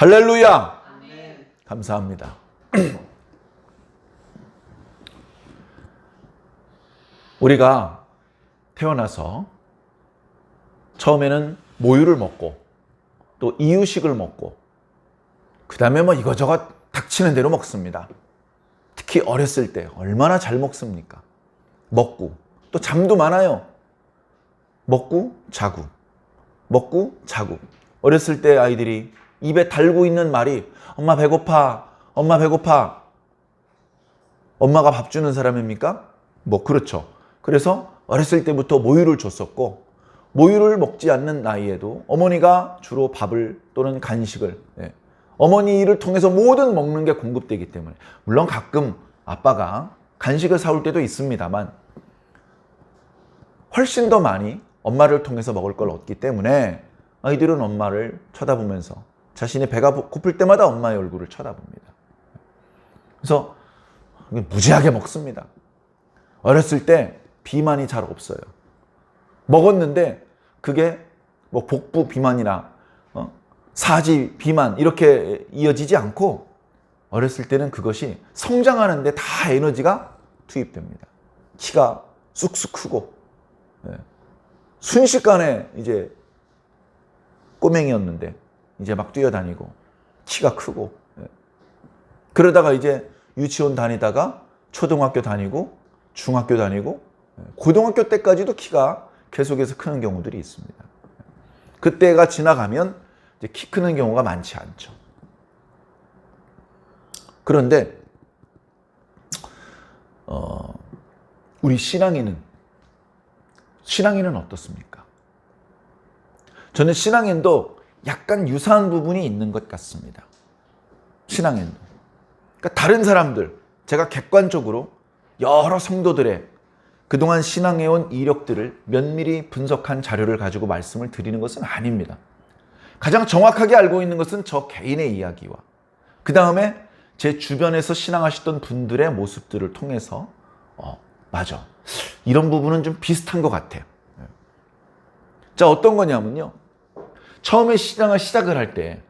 할렐루야! 아멘. 감사합니다. 우리가 태어나서 처음에는 모유를 먹고 또 이유식을 먹고 그 다음에 뭐 이거저것 닥치는 대로 먹습니다. 특히 어렸을 때 얼마나 잘 먹습니까? 먹고 또 잠도 많아요. 먹고 자고 먹고 자고. 어렸을 때 아이들이 입에 달고 있는 말이 엄마 배고파, 엄마 배고파. 엄마가 밥 주는 사람입니까? 뭐 그렇죠. 그래서 어렸을 때부터 모유를 줬었고 모유를 먹지 않는 나이에도 어머니가 주로 밥을 또는 간식을 어머니를 통해서 모든 먹는 게 공급되기 때문에 물론 가끔 아빠가 간식을 사올 때도 있습니다만 훨씬 더 많이 엄마를 통해서 먹을 걸 얻기 때문에 아이들은 엄마를 쳐다보면서 자신의 배가 고플 때마다 엄마의 얼굴을 쳐다봅니다. 그래서 무지하게 먹습니다. 어렸을 때 비만이 잘 없어요. 먹었는데 그게 뭐 복부 비만이나 사지 비만 이렇게 이어지지 않고 어렸을 때는 그것이 성장하는데 다 에너지가 투입됩니다. 키가 쑥쑥 크고 순식간에 이제 꼬맹이였는데 이제 막 뛰어다니고 키가 크고 그러다가 이제 유치원 다니다가 초등학교 다니고 중학교 다니고 고등학교 때까지도 키가 계속해서 크는 경우들이 있습니다. 그때가 지나가면 이제 키 크는 경우가 많지 않죠. 그런데 우리 신앙인은 어떻습니까? 저는 신앙인도 약간 유사한 부분이 있는 것 같습니다. 신앙인도. 그러니까 다른 사람들, 제가 객관적으로 여러 성도들의 그동안 신앙해온 이력들을 면밀히 분석한 자료를 가지고 말씀을 드리는 것은 아닙니다. 가장 정확하게 알고 있는 것은 저 개인의 이야기와 그 다음에 제 주변에서 신앙하시던 분들의 모습들을 통해서 맞아. 이런 부분은 좀 비슷한 것 같아요. 자, 어떤 거냐면요. 처음에 신앙을 시작을 할 때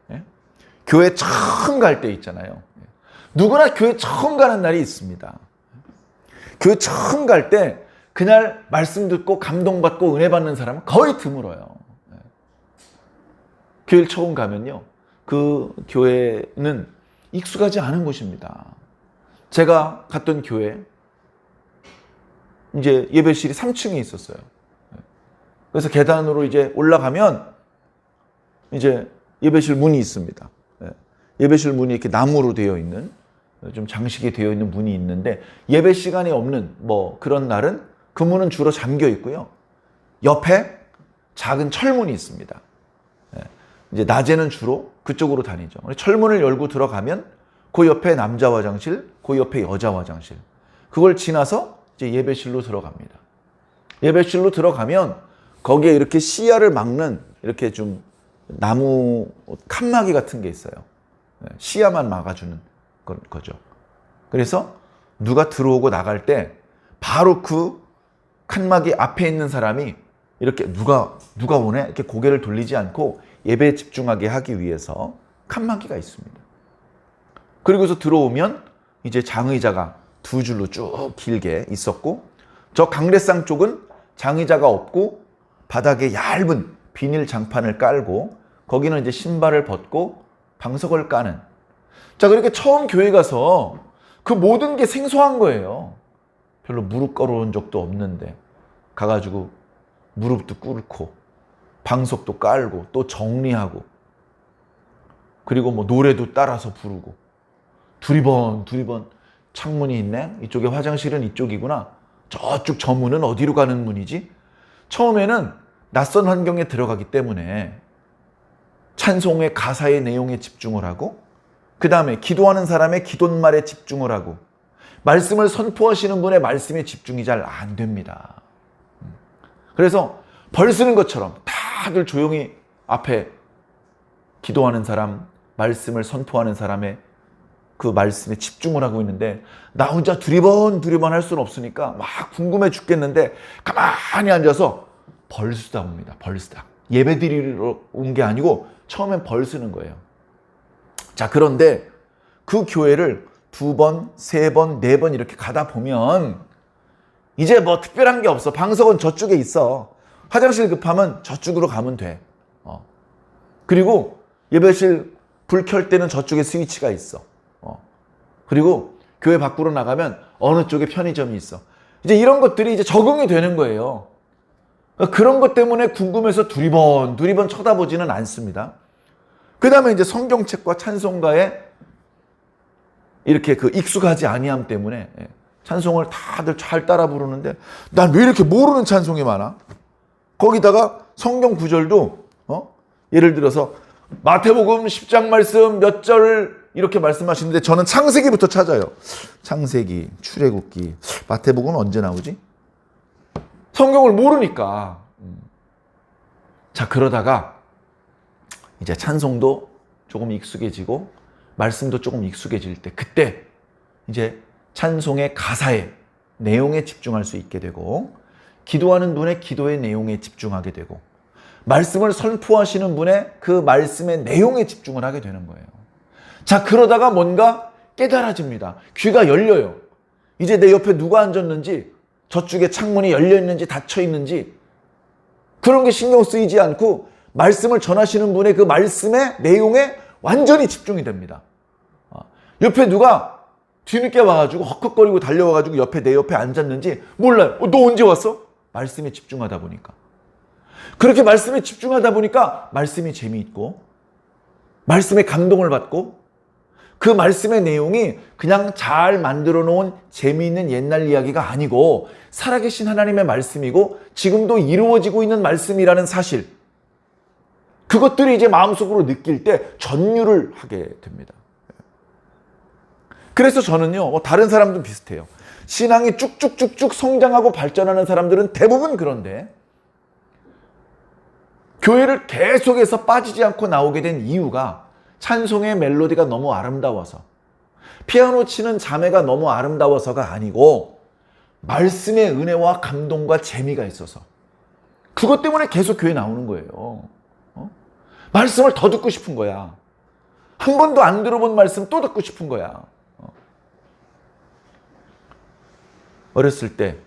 교회 처음 갈 때 있잖아요. 누구나 교회 처음 가는 날이 있습니다. 교회 처음 갈 때 그날 말씀 듣고 감동받고 은혜 받는 사람은 거의 드물어요. 교회를 처음 가면요. 그 교회는 익숙하지 않은 곳입니다. 제가 갔던 교회 이제 예배실이 3층에 있었어요. 그래서 계단으로 이제 올라가면 이제 예배실 문이 있습니다. 예배실 문이 이렇게 나무로 되어 있는 좀 장식이 되어 있는 문이 있는데 예배 시간이 없는 뭐 그런 날은 그 문은 주로 잠겨 있고요. 옆에 작은 철문이 있습니다. 이제 낮에는 주로 그쪽으로 다니죠. 철문을 열고 들어가면 그 옆에 남자 화장실, 그 옆에 여자 화장실. 그걸 지나서 이제 예배실로 들어갑니다. 예배실로 들어가면 거기에 이렇게 시야를 막는 이렇게 좀 나무 칸막이 같은 게 있어요. 시야만 막아주는 거죠. 그래서 누가 들어오고 나갈 때 바로 그 칸막이 앞에 있는 사람이 이렇게 누가 오네? 이렇게 고개를 돌리지 않고 예배에 집중하게 하기 위해서 칸막이가 있습니다. 그리고서 들어오면 이제 장의자가 두 줄로 쭉 길게 있었고 저 강례상 쪽은 장의자가 없고 바닥에 얇은 비닐 장판을 깔고 거기는 이제 신발을 벗고 방석을 까는. 자, 그렇게 처음 교회 가서 그 모든 게 생소한 거예요. 별로 무릎 꿇어온 적도 없는데 가가지고 무릎도 꿇고 방석도 깔고 또 정리하고 그리고 뭐 노래도 따라서 부르고 두리번 창문이 있네. 이쪽에 화장실은 이쪽이구나. 저쪽 저 문은 어디로 가는 문이지? 처음에는 낯선 환경에 들어가기 때문에 찬송의 가사의 내용에 집중을 하고 그 다음에 기도하는 사람의 기도말에 집중을 하고 말씀을 선포하시는 분의 말씀에 집중이 잘 안 됩니다. 그래서 벌 쓰는 것처럼 다들 조용히 앞에 기도하는 사람, 말씀을 선포하는 사람의 그 말씀에 집중을 하고 있는데 나 혼자 두리번 할 수는 없으니까 막 궁금해 죽겠는데 가만히 앉아서 벌 쓰다 봅니다. 벌 쓰다. 예배 드리러 온 게 아니고 처음엔 벌 쓰는 거예요. 자, 그런데 그 교회를 2번, 3번, 4번 이렇게 가다 보면 이제 뭐 특별한 게 없어. 방석은 저쪽에 있어. 화장실 급하면 저쪽으로 가면 돼. 그리고 예배실 불 켤 때는 저쪽에 스위치가 있어. 그리고 교회 밖으로 나가면 어느 쪽에 편의점이 있어. 이제 이런 것들이 이제 적응이 되는 거예요. 그런 것 때문에 궁금해서 두리번 쳐다보지는 않습니다. 그 다음에 이제 성경책과 찬송가에 이렇게 그 익숙하지 아니함 때문에 찬송을 다들 잘 따라 부르는데 난 왜 이렇게 모르는 찬송이 많아? 거기다가 성경 구절도 예를 들어서 마태복음 10장 말씀 몇 절 이렇게 말씀하시는데 저는 창세기부터 찾아요. 창세기, 출애굽기, 마태복음은 언제 나오지? 성경을 모르니까. 자, 그러다가 이제 찬송도 조금 익숙해지고 말씀도 조금 익숙해질 때 그때 이제 찬송의 가사에 내용에 집중할 수 있게 되고 기도하는 분의 기도의 내용에 집중하게 되고 말씀을 선포하시는 분의 그 말씀의 내용에 집중을 하게 되는 거예요. 자, 그러다가 뭔가 깨달아집니다. 귀가 열려요. 이제 내 옆에 누가 앉았는지 저쪽에 창문이 열려 있는지 닫혀 있는지 그런 게 신경 쓰이지 않고 말씀을 전하시는 분의 그 말씀의 내용에 완전히 집중이 됩니다. 옆에 누가 뒤늦게 와가지고 헉헉거리고 달려와가지고 내 옆에 앉았는지 몰라요. 너 언제 왔어? 말씀에 집중하다 보니까. 그렇게 말씀에 집중하다 보니까 말씀이 재미있고 말씀에 감동을 받고 그 말씀의 내용이 그냥 잘 만들어 놓은 재미있는 옛날 이야기가 아니고 살아계신 하나님의 말씀이고 지금도 이루어지고 있는 말씀이라는 사실, 그것들이 이제 마음속으로 느낄 때 전율을 하게 됩니다. 그래서 저는요, 다른 사람도 비슷해요. 신앙이 쭉쭉쭉쭉 성장하고 발전하는 사람들은 대부분 그런데 교회를 계속해서 빠지지 않고 나오게 된 이유가 찬송의 멜로디가 너무 아름다워서, 피아노 치는 자매가 너무 아름다워서가 아니고 말씀의 은혜와 감동과 재미가 있어서 그것 때문에 계속 교회 나오는 거예요. 말씀을 더 듣고 싶은 거야. 한 번도 안 들어본 말씀 또 듣고 싶은 거야. 어렸을 때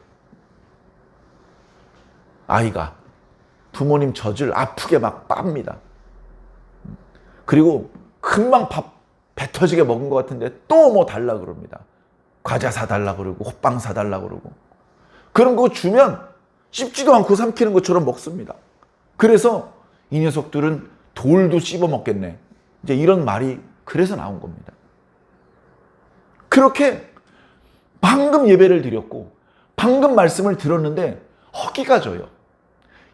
아이가 부모님 젖을 아프게 막 빱니다. 그리고 금방 밥 배 터지게 먹은 것 같은데 또 뭐 달라 그럽니다. 과자 사달라 그러고 호빵 사달라 그러고 그런 거 주면 씹지도 않고 삼키는 것처럼 먹습니다. 그래서 이 녀석들은 돌도 씹어 먹겠네. 이제 이런 말이 그래서 나온 겁니다. 그렇게 방금 예배를 드렸고 방금 말씀을 들었는데 허기가 져요.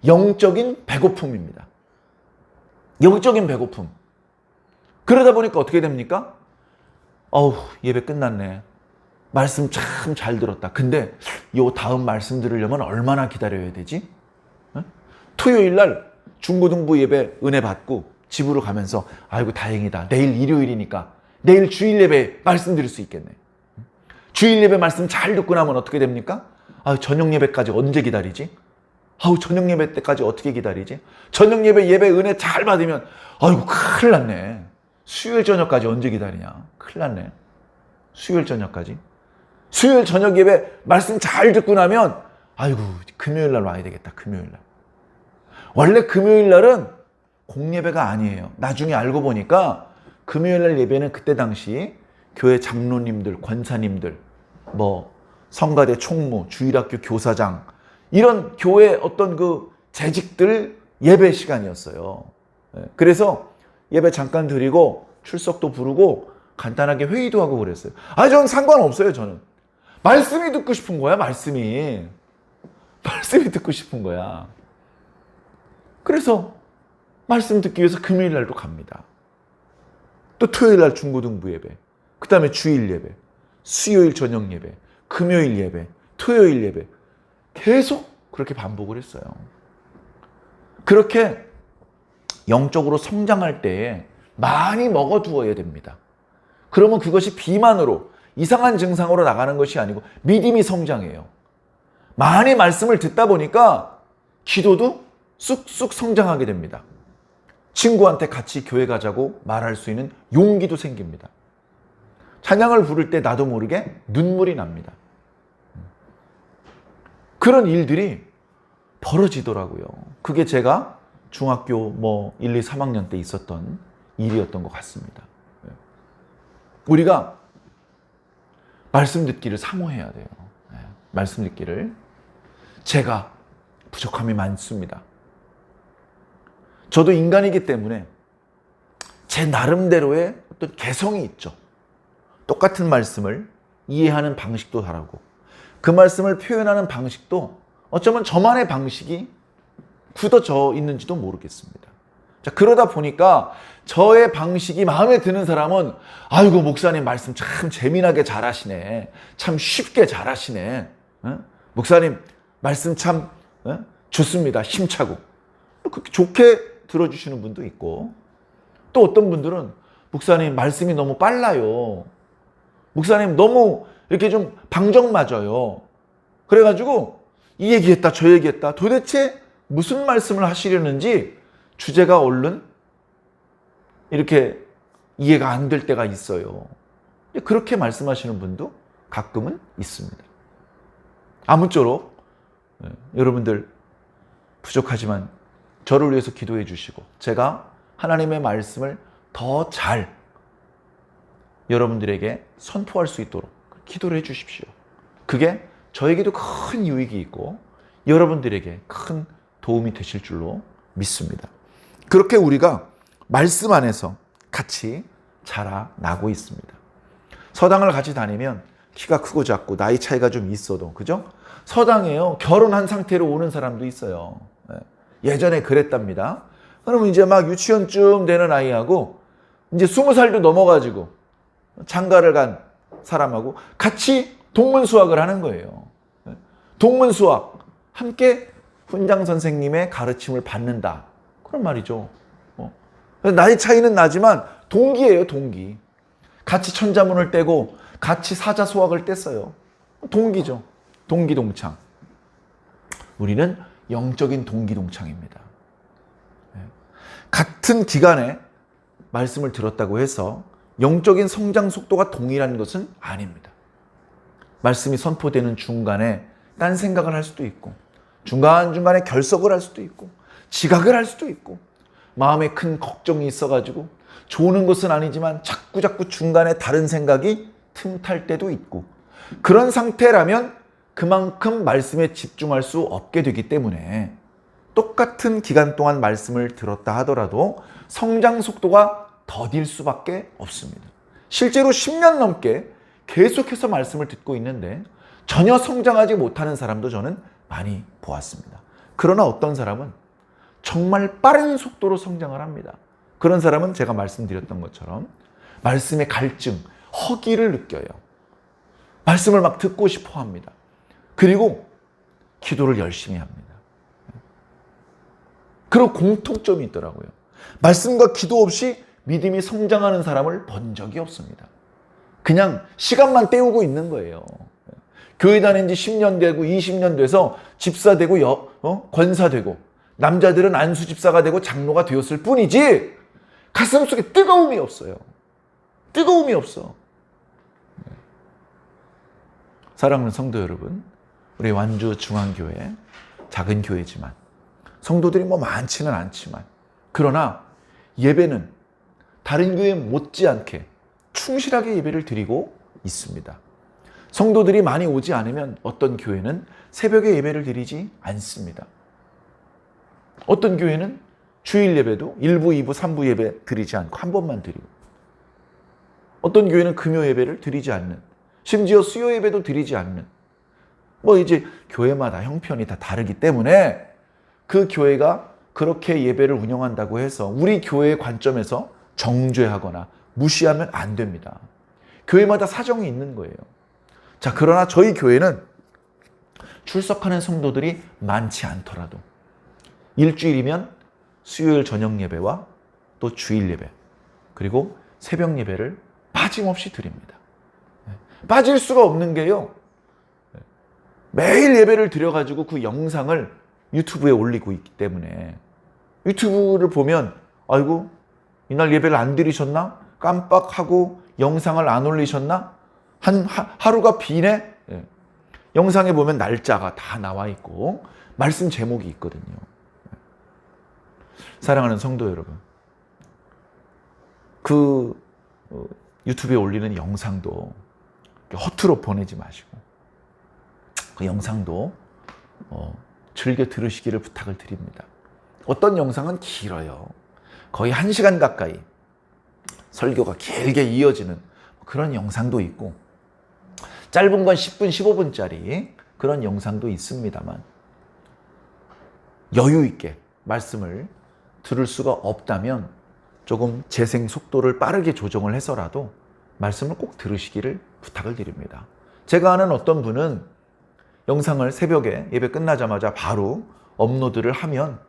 영적인 배고픔입니다. 영적인 배고픔. 그러다 보니까 어떻게 됩니까? 예배 끝났네. 말씀 참 잘 들었다. 근데 요 다음 말씀 들으려면 얼마나 기다려야 되지? 토요일 날 중고등부 예배 은혜 받고 집으로 가면서 아이고 다행이다. 내일 일요일이니까 내일 주일 예배 말씀 드릴 수 있겠네. 주일 예배 말씀 잘 듣고 나면 어떻게 됩니까? 저녁 예배까지 언제 기다리지? 저녁 예배 때까지 어떻게 기다리지? 저녁 예배 은혜 잘 받으면 아이고 큰일 났네. 수요일 저녁까지 언제 기다리냐? 큰일 났네. 수요일 저녁까지. 수요일 저녁 예배 말씀 잘 듣고 나면 아이고 금요일 날 와야 되겠다. 금요일 날. 원래 금요일 날은 공예배가 아니에요. 나중에 알고 보니까 금요일 날 예배는 그때 당시 교회 장로님들, 권사님들, 성가대 총무, 주일학교 교사장 이런 교회 어떤 그 재직들 예배 시간이었어요. 그래서 예배 잠깐 드리고 출석도 부르고 간단하게 회의도 하고 그랬어요. 저는 상관없어요. 저는 말씀이 듣고 싶은 거야. 말씀이 듣고 싶은 거야. 그래서 말씀 듣기 위해서 금요일 날도 갑니다. 또 토요일 날 중고등부 예배, 그 다음에 주일 예배, 수요일 저녁 예배, 금요일 예배, 토요일 예배 계속 그렇게 반복을 했어요. 그렇게 영적으로 성장할 때에 많이 먹어두어야 됩니다. 그러면 그것이 비만으로 이상한 증상으로 나가는 것이 아니고 믿음이 성장해요. 많이 말씀을 듣다 보니까 기도도 쑥쑥 성장하게 됩니다. 친구한테 같이 교회 가자고 말할 수 있는 용기도 생깁니다. 찬양을 부를 때 나도 모르게 눈물이 납니다. 그런 일들이 벌어지더라고요. 그게 제가 중학교 1, 2, 3학년 때 있었던 일이었던 것 같습니다. 우리가 말씀 듣기를 사모해야 돼요. 말씀 듣기를. 제가 부족함이 많습니다. 저도 인간이기 때문에 제 나름대로의 어떤 개성이 있죠. 똑같은 말씀을 이해하는 방식도 다르고 그 말씀을 표현하는 방식도 어쩌면 저만의 방식이 굳어져 있는지도 모르겠습니다. 자, 그러다 보니까 저의 방식이 마음에 드는 사람은 아이고 목사님 말씀 참 재미나게 잘하시네. 참 쉽게 잘하시네. 목사님 말씀 참 좋습니다. 힘차고. 그렇게 좋게 들어주시는 분도 있고 또 어떤 분들은 목사님 말씀이 너무 빨라요. 목사님 너무 이렇게 좀 방정 맞아요. 그래가지고 이 얘기했다 저 얘기했다 도대체 무슨 말씀을 하시려는지 주제가 얼른 이렇게 이해가 안 될 때가 있어요. 그렇게 말씀하시는 분도 가끔은 있습니다. 아무쪼록 여러분들 부족하지만 저를 위해서 기도해 주시고 제가 하나님의 말씀을 더 잘 여러분들에게 선포할 수 있도록 기도를 해 주십시오. 그게 저에게도 큰 유익이 있고 여러분들에게 큰 도움이 되실 줄로 믿습니다. 그렇게 우리가 말씀 안에서 같이 자라나고 있습니다. 서당을 같이 다니면 키가 크고 작고 나이 차이가 좀 있어도 그죠? 서당에요 결혼한 상태로 오는 사람도 있어요. 예전에 그랬답니다. 그러면 이제 막 유치원쯤 되는 아이하고 이제 20살도 넘어가지고 장가를 간 사람하고 같이 동문수학을 하는 거예요. 동문수학 함께 훈장 선생님의 가르침을 받는다. 그런 말이죠. 나이 차이는 나지만 동기예요, 동기. 같이 천자문을 떼고 같이 사자수학을 뗐어요. 동기죠. 동기동창. 우리는 영적인 동기동창입니다. 같은 기간에 말씀을 들었다고 해서 영적인 성장 속도가 동일한 것은 아닙니다. 말씀이 선포되는 중간에 딴 생각을 할 수도 있고 중간중간에 결석을 할 수도 있고 지각을 할 수도 있고 마음에 큰 걱정이 있어가지고 좋은 것은 아니지만 자꾸 중간에 다른 생각이 틈탈 때도 있고 그런 상태라면 그만큼 말씀에 집중할 수 없게 되기 때문에 똑같은 기간 동안 말씀을 들었다 하더라도 성장 속도가 더딜 수밖에 없습니다. 실제로 10년 넘게 계속해서 말씀을 듣고 있는데 전혀 성장하지 못하는 사람도 저는 많이 보았습니다. 그러나 어떤 사람은 정말 빠른 속도로 성장을 합니다. 그런 사람은 제가 말씀드렸던 것처럼 말씀의 갈증, 허기를 느껴요. 말씀을 막 듣고 싶어 합니다. 그리고 기도를 열심히 합니다. 그런 공통점이 있더라고요. 말씀과 기도 없이 믿음이 성장하는 사람을 본 적이 없습니다. 그냥 시간만 때우고 있는 거예요. 교회 다닌 지 10년 되고 20년 돼서 집사 되고 권사 되고 남자들은 안수 집사가 되고 장로가 되었을 뿐이지 가슴속에 뜨거움이 없어요. 뜨거움이 없어. 사랑하는 성도 여러분, 우리 완주 중앙교회 작은 교회지만 성도들이 많지는 않지만 그러나 예배는 다른 교회 못지않게 충실하게 예배를 드리고 있습니다. 성도들이 많이 오지 않으면 어떤 교회는 새벽에 예배를 드리지 않습니다. 어떤 교회는 주일 예배도 1부, 2부, 3부 예배 드리지 않고 한 번만 드리고 어떤 교회는 금요 예배를 드리지 않는 심지어 수요 예배도 드리지 않는 이제 교회마다 형편이 다 다르기 때문에 그 교회가 그렇게 예배를 운영한다고 해서 우리 교회의 관점에서 정죄하거나 무시하면 안 됩니다. 교회마다 사정이 있는 거예요. 자, 그러나 저희 교회는 출석하는 성도들이 많지 않더라도 일주일이면 수요일 저녁 예배와 또 주일 예배 그리고 새벽 예배를 빠짐없이 드립니다. 빠질 수가 없는 게요. 매일 예배를 드려가지고 그 영상을 유튜브에 올리고 있기 때문에 유튜브를 보면 아이고, 이날 예배를 안 드리셨나? 깜빡하고 영상을 안 올리셨나? 하루가 비네? 예. 영상에 보면 날짜가 다 나와 있고 말씀 제목이 있거든요. 사랑하는 성도 여러분, 그 유튜브에 올리는 영상도 허투루 보내지 마시고 그 영상도 즐겨 들으시기를 부탁을 드립니다. 어떤 영상은 길어요. 거의 1시간 가까이 설교가 길게 이어지는 그런 영상도 있고, 짧은 건 10분, 15분짜리 그런 영상도 있습니다만, 여유 있게 말씀을 들을 수가 없다면 조금 재생 속도를 빠르게 조정을 해서라도 말씀을 꼭 들으시기를 부탁을 드립니다. 제가 아는 어떤 분은 영상을 새벽에 예배 끝나자마자 바로 업로드를 하면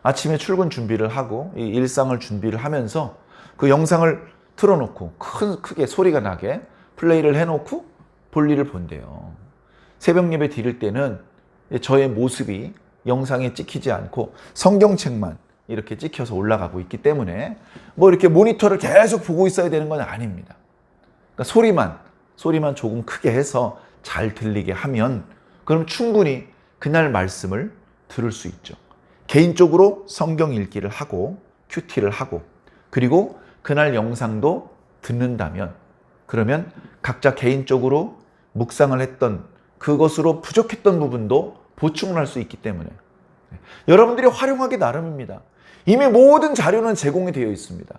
아침에 출근 준비를 하고 이 일상을 준비를 하면서 그 영상을 틀어놓고 크게 소리가 나게 플레이를 해놓고 볼일을 본대요. 새벽 예배 드릴 때는 저의 모습이 영상에 찍히지 않고 성경책만 이렇게 찍혀서 올라가고 있기 때문에 뭐 이렇게 모니터를 계속 보고 있어야 되는 건 아닙니다. 그러니까 소리만 조금 크게 해서 잘 들리게 하면 그럼 충분히 그날 말씀을 들을 수 있죠. 개인적으로 성경 읽기를 하고 큐티를 하고 그리고 그날 영상도 듣는다면 그러면 각자 개인적으로 묵상을 했던 그것으로 부족했던 부분도 보충을 할 수 있기 때문에 여러분들이 활용하기 나름입니다. 이미 모든 자료는 제공이 되어 있습니다.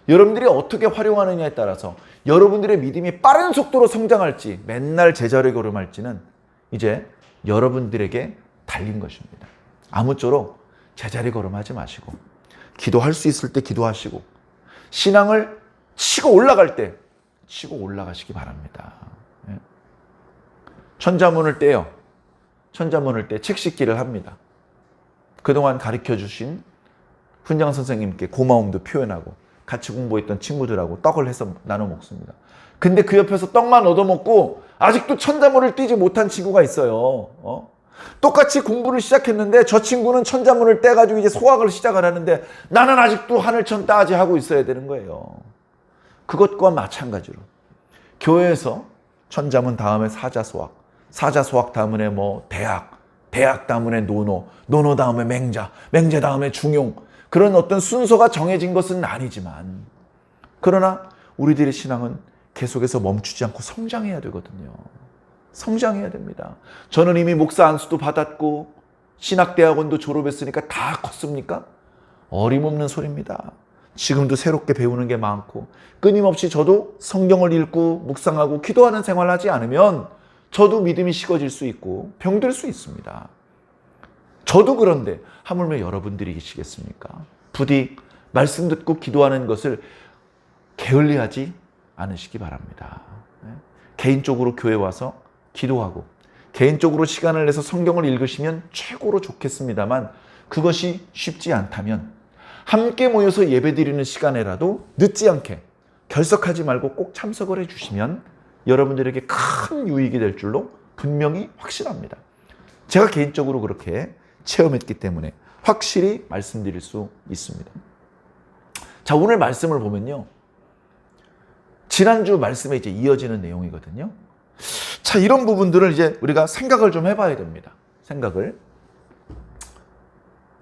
여러분들이 어떻게 활용하느냐에 따라서 여러분들의 믿음이 빠른 속도로 성장할지 맨날 제자리 걸음할지는 이제 여러분들에게 달린 것입니다. 아무쪼록 제자리 걸음하지 마시고 기도할 수 있을 때 기도하시고 신앙을 치고 올라갈 때 치고 올라가시기 바랍니다. 천자문을 떼요. 천자문을 떼 책 씻기를 합니다. 그동안 가르쳐 주신 훈장 선생님께 고마움도 표현하고 같이 공부했던 친구들하고 떡을 해서 나눠 먹습니다. 근데 그 옆에서 떡만 얻어먹고 아직도 천자문을 띄지 못한 친구가 있어요. 똑같이 공부를 시작했는데 저 친구는 천자문을 떼가지고 이제 소학을 시작을 하는데 나는 아직도 하늘천 따지 하고 있어야 되는 거예요. 그것과 마찬가지로 교회에서 천자문 다음에 사자소학, 사자소학 다음에 뭐 대학 다음에 노노 다음에 맹자 다음에 중용, 그런 어떤 순서가 정해진 것은 아니지만 그러나 우리들의 신앙은 계속해서 멈추지 않고 성장해야 되거든요. 성장해야 됩니다. 저는 이미 목사 안수도 받았고 신학대학원도 졸업했으니까 다 컸습니까? 어림없는 소리입니다. 지금도 새롭게 배우는 게 많고 끊임없이 저도 성경을 읽고 묵상하고 기도하는 생활을 하지 않으면 저도 믿음이 식어질 수 있고 병들 수 있습니다. 저도 그런데 하물며 여러분들이 계시겠습니까? 부디 말씀 듣고 기도하는 것을 게을리하지 않으시기 바랍니다. 개인적으로 교회 와서 기도하고 개인적으로 시간을 내서 성경을 읽으시면 최고로 좋겠습니다만 그것이 쉽지 않다면 함께 모여서 예배드리는 시간에라도 늦지 않게 결석하지 말고 꼭 참석을 해주시면 여러분들에게 큰 유익이 될 줄로 분명히 확실합니다. 제가 개인적으로 그렇게 체험했기 때문에 확실히 말씀드릴 수 있습니다. 자, 오늘 말씀을 보면요. 지난주 말씀에 이제 이어지는 내용이거든요. 자, 이런 부분들을 이제 우리가 생각을 좀 해봐야 됩니다. 생각을.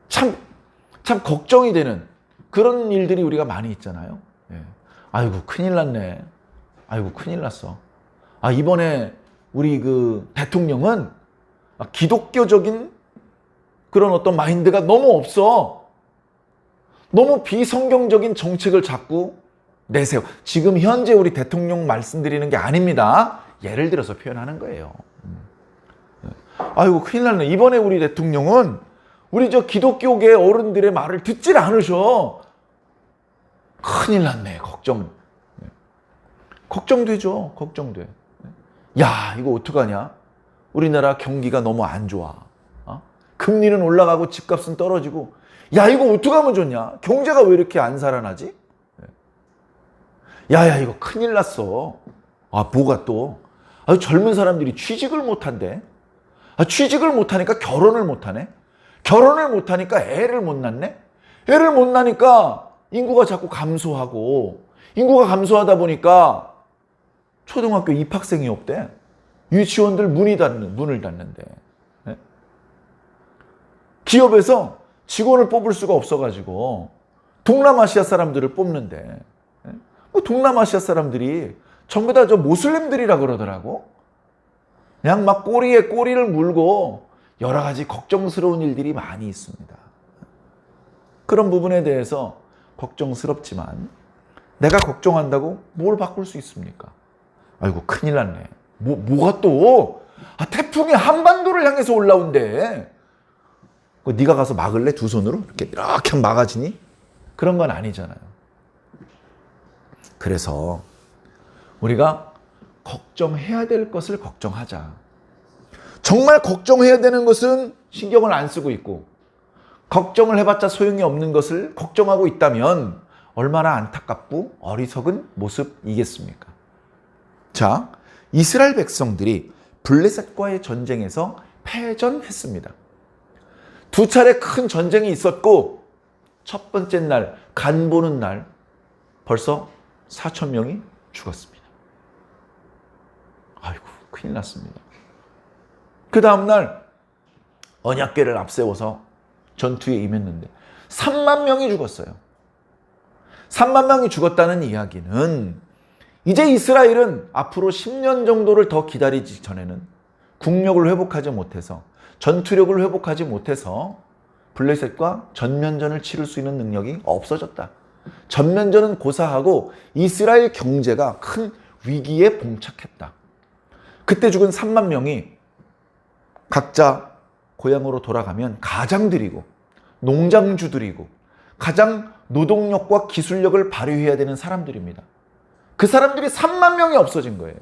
참 걱정이 되는 그런 일들이 우리가 많이 있잖아요. 예. 아이고, 큰일 났네. 아이고, 큰일 났어. 이번에 우리 그 대통령은 기독교적인 그런 어떤 마인드가 너무 없어. 너무 비성경적인 정책을 자꾸 내세워. 지금 현재 우리 대통령 말씀드리는 게 아닙니다. 예를 들어서 표현하는 거예요. 아이고, 큰일 났네. 이번에 우리 대통령은 우리 저 기독교계 어른들의 말을 듣질 않으셔. 큰일 났네. 걱정되죠. 걱정돼. 야, 이거 어떡하냐? 우리나라 경기가 너무 안 좋아. 금리는 올라가고 집값은 떨어지고. 야, 이거 어떡하면 좋냐? 경제가 왜 이렇게 안 살아나지? 야야, 이거 큰일 났어. 뭐가 또? 젊은 사람들이 취직을 못한대. 취직을 못하니까 결혼을 못하네. 결혼을 못하니까 애를 못 낳네. 애를 못 낳으니까 인구가 자꾸 감소하고, 인구가 감소하다 보니까 초등학교 입학생이 없대. 유치원들 문을 닫는데. 네? 기업에서 직원을 뽑을 수가 없어가지고 동남아시아 사람들을 뽑는데, 네? 동남아시아 사람들이 전부 다 저 모슬림들이라 그러더라고. 그냥 막 꼬리에 꼬리를 물고 여러 가지 걱정스러운 일들이 많이 있습니다. 그런 부분에 대해서 걱정스럽지만 내가 걱정한다고 뭘 바꿀 수 있습니까? 아이고 큰일 났네. 뭐가 또? 태풍이 한반도를 향해서 올라온대. 네가 가서 막을래? 두 손으로? 이렇게 막아지니? 그런 건 아니잖아요. 그래서 우리가 걱정해야 될 것을 걱정하자. 정말 걱정해야 되는 것은 신경을 안 쓰고 있고, 걱정을 해봤자 소용이 없는 것을 걱정하고 있다면 얼마나 안타깝고 어리석은 모습이겠습니까? 자, 이스라엘 백성들이 블레셋과의 전쟁에서 패전했습니다. 두 차례 큰 전쟁이 있었고, 첫 번째 날, 간 보는 날 벌써 4,000명이 죽었습니다. 아이고, 큰일 났습니다. 그 다음날 언약궤를 앞세워서 전투에 임했는데 3만 명이 죽었어요. 3만 명이 죽었다는 이야기는 이제 이스라엘은 앞으로 10년 정도를 더 기다리기 전에는 국력을 회복하지 못해서, 전투력을 회복하지 못해서 블레셋과 전면전을 치를 수 있는 능력이 없어졌다. 전면전은 고사하고 이스라엘 경제가 큰 위기에 봉착했다. 그때 죽은 3만 명이 각자 고향으로 돌아가면 가장들이고 농장주들이고 가장 노동력과 기술력을 발휘해야 되는 사람들입니다. 그 사람들이 3만 명이 없어진 거예요.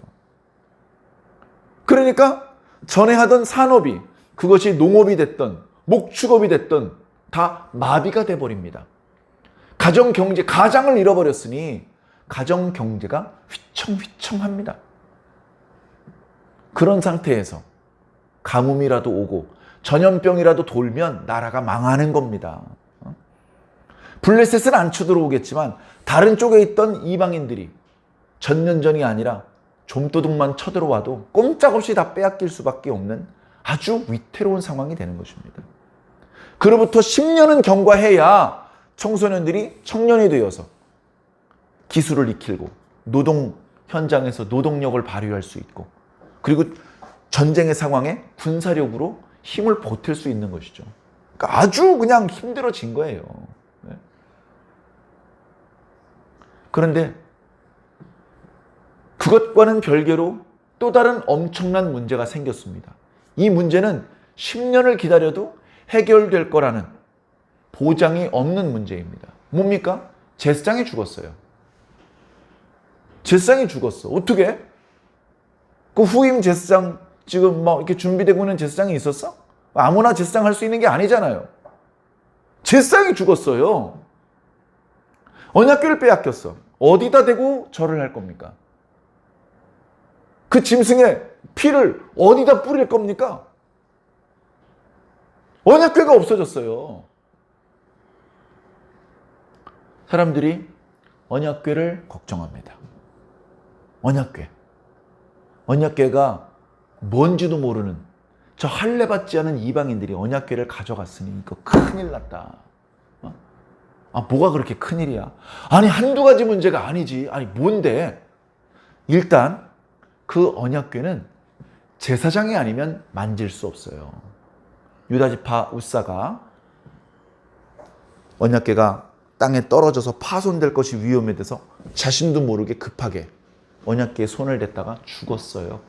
그러니까 전에 하던 산업이, 그것이 농업이 됐던 목축업이 됐던 다 마비가 돼버립니다. 가정경제, 가장을 잃어버렸으니 가정경제가 휘청휘청합니다. 그런 상태에서 가뭄이라도 오고 전염병이라도 돌면 나라가 망하는 겁니다. 블레셋은 안 쳐들어오겠지만 다른 쪽에 있던 이방인들이 전면전이 아니라 좀도둑만 쳐들어와도 꼼짝없이 다 빼앗길 수밖에 없는 아주 위태로운 상황이 되는 것입니다. 그로부터 10년은 경과해야 청소년들이 청년이 되어서 기술을 익히고 노동 현장에서 노동력을 발휘할 수 있고, 그리고 전쟁의 상황에 군사력으로 힘을 보탤 수 있는 것이죠. 그러니까 아주 그냥 힘들어진 거예요. 네. 그런데 그것과는 별개로 또 다른 엄청난 문제가 생겼습니다. 이 문제는 10년을 기다려도 해결될 거라는 보장이 없는 문제입니다. 뭡니까? 제사장이 죽었어요. 제사장이 죽었어. 어떻게? 그 후임 제사장 지금 막 이렇게 준비되고 있는 제사장이 있었어? 아무나 제사장 할 수 있는 게 아니잖아요. 제사장이 죽었어요. 언약궤를 빼앗겼어. 어디다 대고 절을 할 겁니까? 그 짐승의 피를 어디다 뿌릴 겁니까? 언약궤가 없어졌어요. 사람들이 언약궤를 걱정합니다. 언약궤가 뭔지도 모르는 저 할례 받지 않은 이방인들이 언약궤를 가져갔으니 이거 큰일 났다. 뭐가 그렇게 큰일이야? 아니 한두 가지 문제가 아니지. 아니 뭔데? 일단 그 언약궤는 제사장이 아니면 만질 수 없어요. 유다지파 우사가 언약궤가 땅에 떨어져서 파손될 것이 위험해져서 자신도 모르게 급하게 언약궤에 손을 댔다가 죽었어요.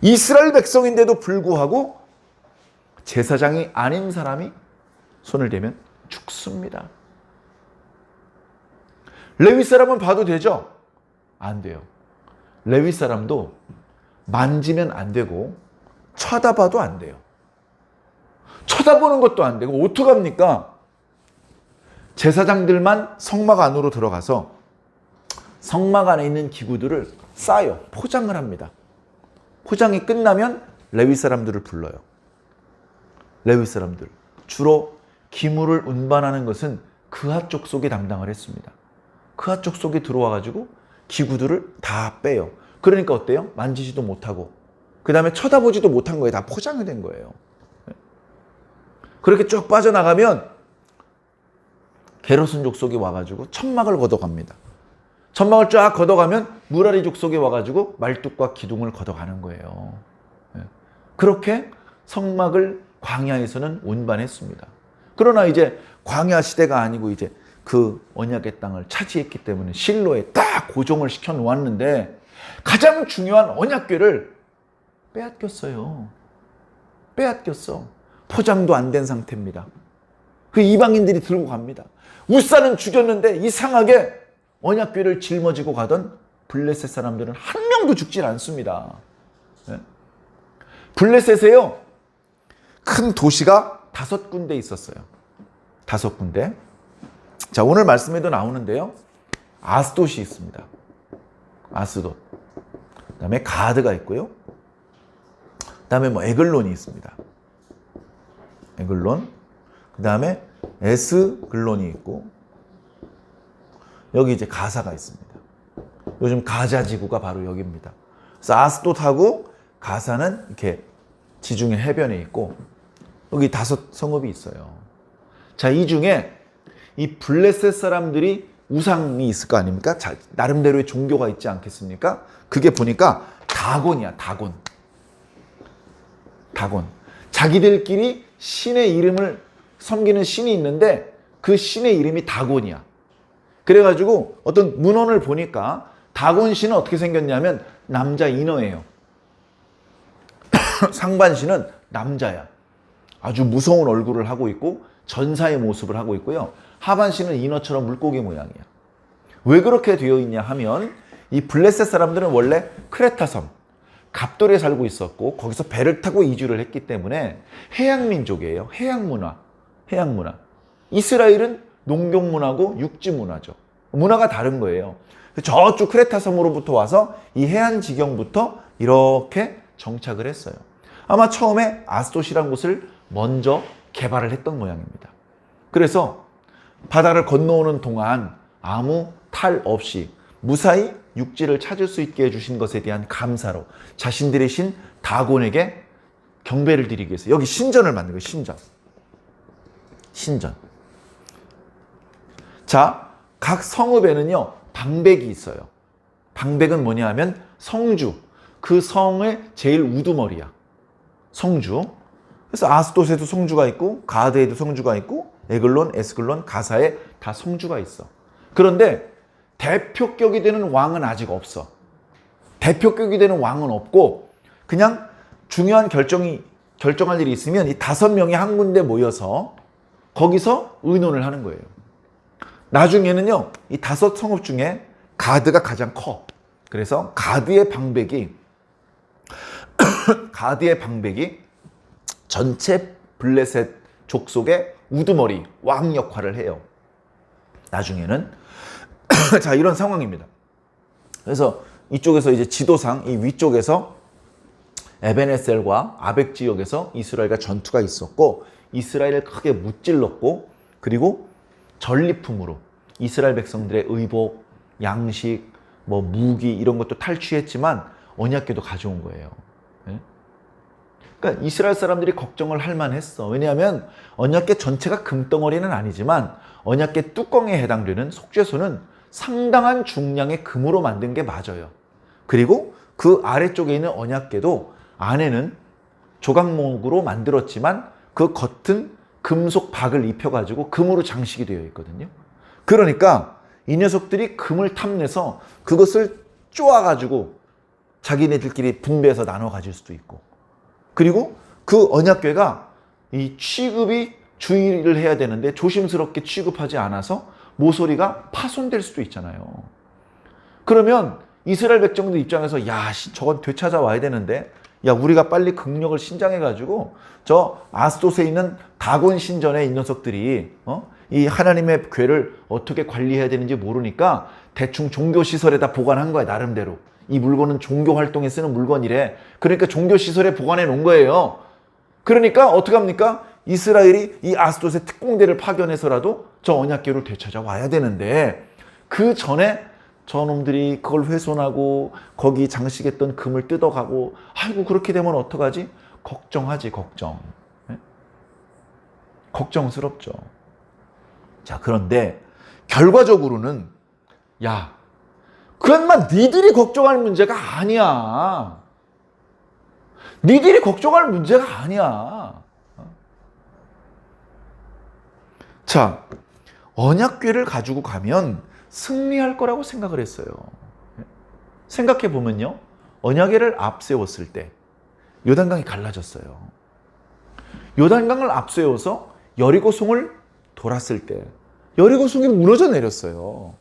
이스라엘 백성인데도 불구하고 제사장이 아닌 사람이 손을 대면 죽습니다. 레위 사람은 봐도 되죠? 안 돼요. 레위 사람도 만지면 안 되고 쳐다봐도 안 돼요. 쳐다보는 것도 안 되고 어떡합니까? 제사장들만 성막 안으로 들어가서 성막 안에 있는 기구들을 싸요. 포장을 합니다. 포장이 끝나면 레위 사람들을 불러요. 레위 사람들. 주로 기물을 운반하는 것은 그하 족속이 담당을 했습니다. 그하 족속이 들어와가지고 기구들을 다 빼요. 그러니까 어때요? 만지지도 못하고 그 다음에 쳐다보지도 못한 거예요. 다 포장이 된 거예요. 그렇게 쭉 빠져나가면 게르손 족속이 와가지고 천막을 걷어갑니다. 천막을 쫙 걷어가면 무라리 족속이 와가지고 말뚝과 기둥을 걷어가는 거예요. 그렇게 성막을 광야에서는 운반했습니다. 그러나 이제 광야 시대가 아니고 이제 그 언약의 땅을 차지했기 때문에 실로에 딱 고정을 시켜 놓았는데 가장 중요한 언약궤를 빼앗겼어요. 빼앗겼어. 포장도 안 된 상태입니다. 그 이방인들이 들고 갑니다. 우사는 죽였는데 이상하게 언약궤를 짊어지고 가던 블레셋 사람들은 한 명도 죽질 않습니다. 블레셋에요, 큰 도시가 5군데 있었어요. 5군데. 자, 오늘 말씀에도 나오는데요. 아스돗이 있습니다. 아스돗. 그 다음에 가드가 있고요. 그 다음에 에글론이 있습니다. 에글론. 그 다음에 에스글론이 있고, 여기 이제 가사가 있습니다. 요즘 가자 지구가 바로 여기입니다. 그래서 아스돗하고 가사는 이렇게 지중해 해변에 있고, 여기 5 성읍이 있어요. 자, 이 중에 이 블레셋 사람들이 우상이 있을 거 아닙니까? 자, 나름대로의 종교가 있지 않겠습니까? 그게 보니까 다곤이야, 다곤. 다곤. 자기들끼리 신의 이름을 섬기는 신이 있는데 그 신의 이름이 다곤이야. 그래가지고 어떤 문헌을 보니까 다곤 신은 어떻게 생겼냐면 남자 인어예요. 상반신은 남자야. 아주 무서운 얼굴을 하고 있고 전사의 모습을 하고 있고요. 하반신은 인어처럼 물고기 모양이야. 왜 그렇게 되어 있냐 하면 이 블레셋 사람들은 원래 크레타 섬, 갑돌에 살고 있었고 거기서 배를 타고 이주를 했기 때문에 해양민족이에요. 해양문화. 이스라엘은 농경문화고 육지문화죠. 문화가 다른 거예요. 저쪽 크레타 섬으로부터 와서 이 해안 지경부터 이렇게 정착을 했어요. 아마 처음에 아스돗이라는 곳을 먼저 개발을 했던 모양입니다. 그래서 바다를 건너오는 동안 아무 탈 없이 무사히 육지를 찾을 수 있게 해주신 것에 대한 감사로 자신들의 신 다곤에게 경배를 드리기 위해서 여기 신전을 만든 거예요. 신전. 자, 각 성읍에는요 방백이 있어요. 방백은 뭐냐 하면 성주, 그 성의 제일 우두머리야. 성주. 그래서 아스돗에도 성주가 있고 가드에도 성주가 있고 에글론, 에스글론, 가사에 다 성주가 있어. 그런데 대표격이 되는 왕은 아직 없어. 대표격이 되는 왕은 없고 그냥 중요한 결정할 일이 있으면 이 5명이 한 군데 모여서 거기서 의논을 하는 거예요. 나중에는요, 이 5 성읍 중에 가드가 가장 커. 그래서 가드의 방백이 전체 블레셋 족속의 우두머리, 왕 역할을 해요. 나중에는. 자, 이런 상황입니다. 그래서 이쪽에서 이제 지도상 이 위쪽에서 에벤에셀과 아벡 지역에서 이스라엘과 전투가 있었고 이스라엘을 크게 무찔렀고 그리고 전리품으로 이스라엘 백성들의 의복, 양식, 무기 이런 것도 탈취했지만 언약궤도 가져온 거예요. 그러니까 이스라엘 사람들이 걱정을 할 만했어. 왜냐하면 언약궤 전체가 금덩어리는 아니지만 언약궤 뚜껑에 해당되는 속죄소는 상당한 중량의 금으로 만든 게 맞아요. 그리고 그 아래쪽에 있는 언약궤도 안에는 조각목으로 만들었지만 그 겉은 금속 박을 입혀가지고 금으로 장식이 되어 있거든요. 그러니까 이 녀석들이 금을 탐내서 그것을 쪼아가지고 자기네들끼리 분배해서 나눠 가질 수도 있고 그리고 그 언약궤가 이 취급이 주의를 해야 되는데 조심스럽게 취급하지 않아서 모서리가 파손될 수도 있잖아요. 그러면 이스라엘 백성들 입장에서 야, 저건 되찾아와야 되는데 야, 우리가 빨리 국력을 신장해가지고 저 아스돗에 있는 다곤 신전에 이 녀석들이 이 하나님의 궤를 어떻게 관리해야 되는지 모르니까 대충 종교시설에다 보관한 거야, 나름대로. 이 물건은 종교 활동에 쓰는 물건이래. 그러니까 종교시설에 보관해 놓은 거예요. 그러니까 어떡합니까? 이스라엘이 이 아스돗의 특공대를 파견해서라도 저 언약궤를 되찾아와야 되는데, 그 전에 저놈들이 그걸 훼손하고 거기 장식했던 금을 뜯어가고, 아이고 그렇게 되면 어떡하지? 걱정하지, 걱정. 걱정스럽죠. 자, 그런데 결과적으로는 야, 그것만 니들이 걱정할 문제가 아니야. 니들이 걱정할 문제가 아니야. 자, 언약궤를 가지고 가면 승리할 거라고 생각을 했어요. 생각해 보면요, 언약궤를 앞세웠을 때 요단강이 갈라졌어요. 요단강을 앞세워서 여리고성을 돌았을 때 여리고성이 무너져 내렸어요.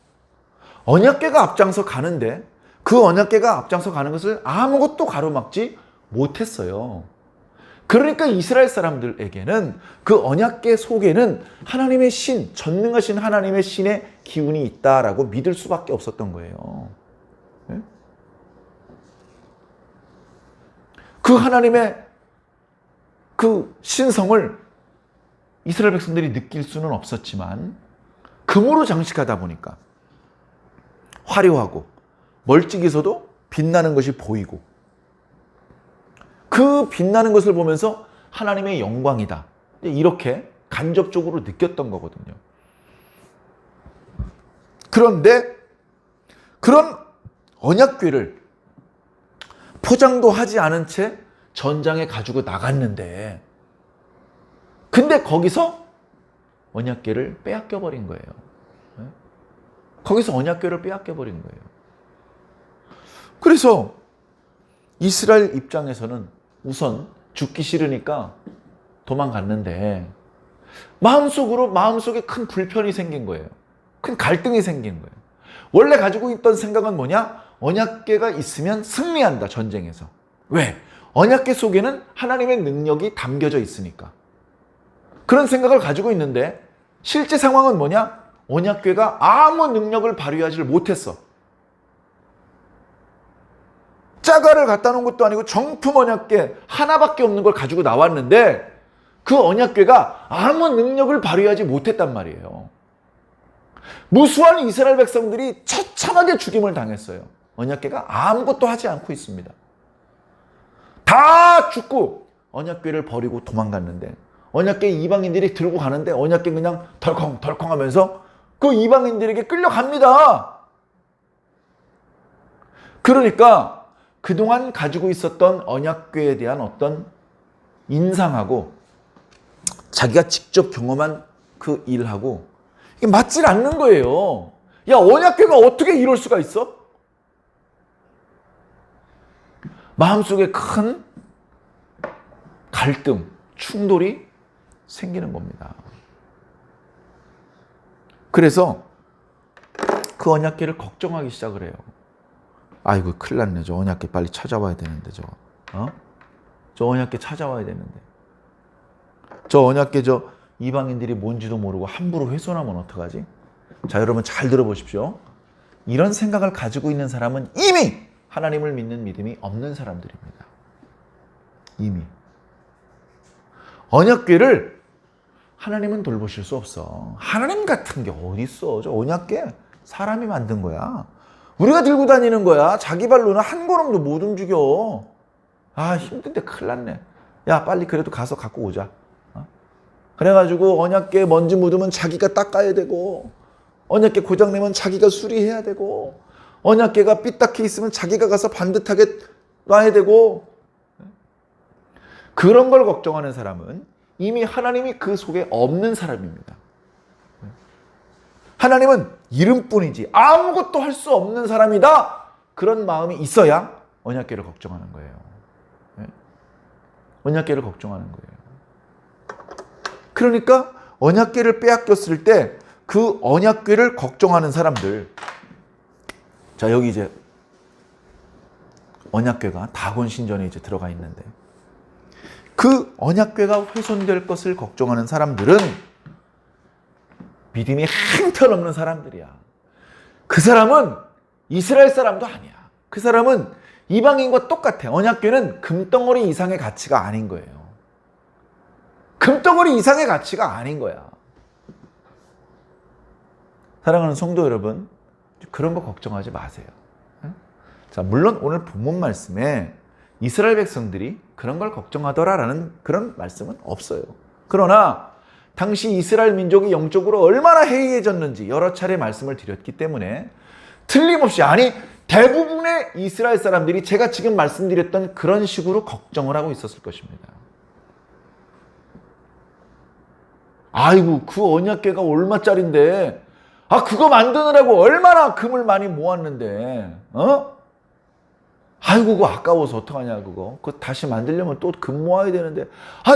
언약궤가 앞장서 가는데 그 언약궤가 앞장서 가는 것을 아무것도 가로막지 못했어요. 그러니까 이스라엘 사람들에게는 그 언약궤 속에는 하나님의 신, 전능하신 하나님의 신의 기운이 있다라고 믿을 수밖에 없었던 거예요. 그 하나님의 그 신성을 이스라엘 백성들이 느낄 수는 없었지만, 금으로 장식하다 보니까 화려하고 멀찍이서도 빛나는 것이 보이고, 그 빛나는 것을 보면서 하나님의 영광이다, 이렇게 간접적으로 느꼈던 거거든요. 그런데 그런 언약궤를 포장도 하지 않은 채 전장에 가지고 나갔는데, 근데 거기서 언약궤를 빼앗겨 버린 거예요. 거기서 언약궤를 빼앗겨 버린 거예요. 그래서 이스라엘 입장에서는 우선 죽기 싫으니까 도망갔는데, 마음속에 큰 불편이 생긴 거예요. 큰 갈등이 생긴 거예요. 원래 가지고 있던 생각은 뭐냐? 언약궤가 있으면 승리한다, 전쟁에서. 왜? 언약궤 속에는 하나님의 능력이 담겨져 있으니까. 그런 생각을 가지고 있는데, 실제 상황은 뭐냐? 언약궤가 아무 능력을 발휘하지 못했어. 짜가를 갖다 놓은 것도 아니고 정품 언약궤 하나밖에 없는 걸 가지고 나왔는데, 그 언약궤가 아무 능력을 발휘하지 못했단 말이에요. 무수한 이스라엘 백성들이 처참하게 죽임을 당했어요. 언약궤가 아무것도 하지 않고 있습니다. 다 죽고 언약궤를 버리고 도망갔는데, 언약궤 이방인들이 들고 가는데 언약궤 그냥 덜컹덜컹 하면서 그 이방인들에게 끌려갑니다. 그러니까 그동안 가지고 있었던 언약궤에 대한 어떤 인상하고 자기가 직접 경험한 그 일하고 이게 맞질 않는 거예요. 야, 언약궤가 어떻게 이럴 수가 있어? 마음속에 큰 갈등, 충돌이 생기는 겁니다. 그래서 그 언약궤를 걱정하기 시작을 해요. 아이고, 큰일 났네. 저 언약궤 빨리 찾아와야 되는데, 저 언약궤 찾아와야 되는데. 저 언약궤 이방인들이 뭔지도 모르고 함부로 훼손하면 어떡하지? 자, 여러분 잘 들어보십시오. 이런 생각을 가지고 있는 사람은 이미 하나님을 믿는 믿음이 없는 사람들입니다. 이미. 언약궤를 하나님은 돌보실 수 없어. 하나님 같은 게 어디 있어? 저 언약궤 사람이 만든 거야. 우리가 들고 다니는 거야. 자기 발로는 한 걸음도 못 움직여. 아, 힘든데 큰일 났네. 야, 빨리 그래도 가서 갖고 오자. 그래가지고 언약궤 먼지 묻으면 자기가 닦아야 되고, 언약궤 고장내면 자기가 수리해야 되고, 언약궤가 삐딱해 있으면 자기가 가서 반듯하게 놔야 되고. 그런 걸 걱정하는 사람은 이미 하나님이 그 속에 없는 사람입니다. 하나님은 이름뿐이지 아무것도 할 수 없는 사람이다, 그런 마음이 있어야 언약궤를 걱정하는 거예요. 언약궤를 걱정하는 거예요. 그러니까 언약궤를 빼앗겼을 때 그 언약궤를 걱정하는 사람들, 자, 여기 이제 언약궤가 다곤 신전에 이제 들어가 있는데, 그 언약궤가 훼손될 것을 걱정하는 사람들은 믿음이 한편없는 사람들이야. 그 사람은 이스라엘 사람도 아니야. 그 사람은 이방인과 똑같아. 언약궤는 금덩어리 이상의 가치가 아닌 거예요. 금덩어리 이상의 가치가 아닌 거야. 사랑하는 성도 여러분, 그런 거 걱정하지 마세요. 자, 물론 오늘 본문 말씀에 이스라엘 백성들이 그런 걸 걱정하더라라는 그런 말씀은 없어요. 그러나 당시 이스라엘 민족이 영적으로 얼마나 해이해졌는지 여러 차례 말씀을 드렸기 때문에 틀림없이, 아니 대부분의 이스라엘 사람들이 제가 지금 말씀드렸던 그런 식으로 걱정을 하고 있었을 것입니다. 아이고, 그 언약궤가 얼마짜린데, 그거 만드느라고 얼마나 금을 많이 모았는데, 아이고, 그거 아까워서 어떡하냐, 그거 다시 만들려면 또 금 모아야 되는데,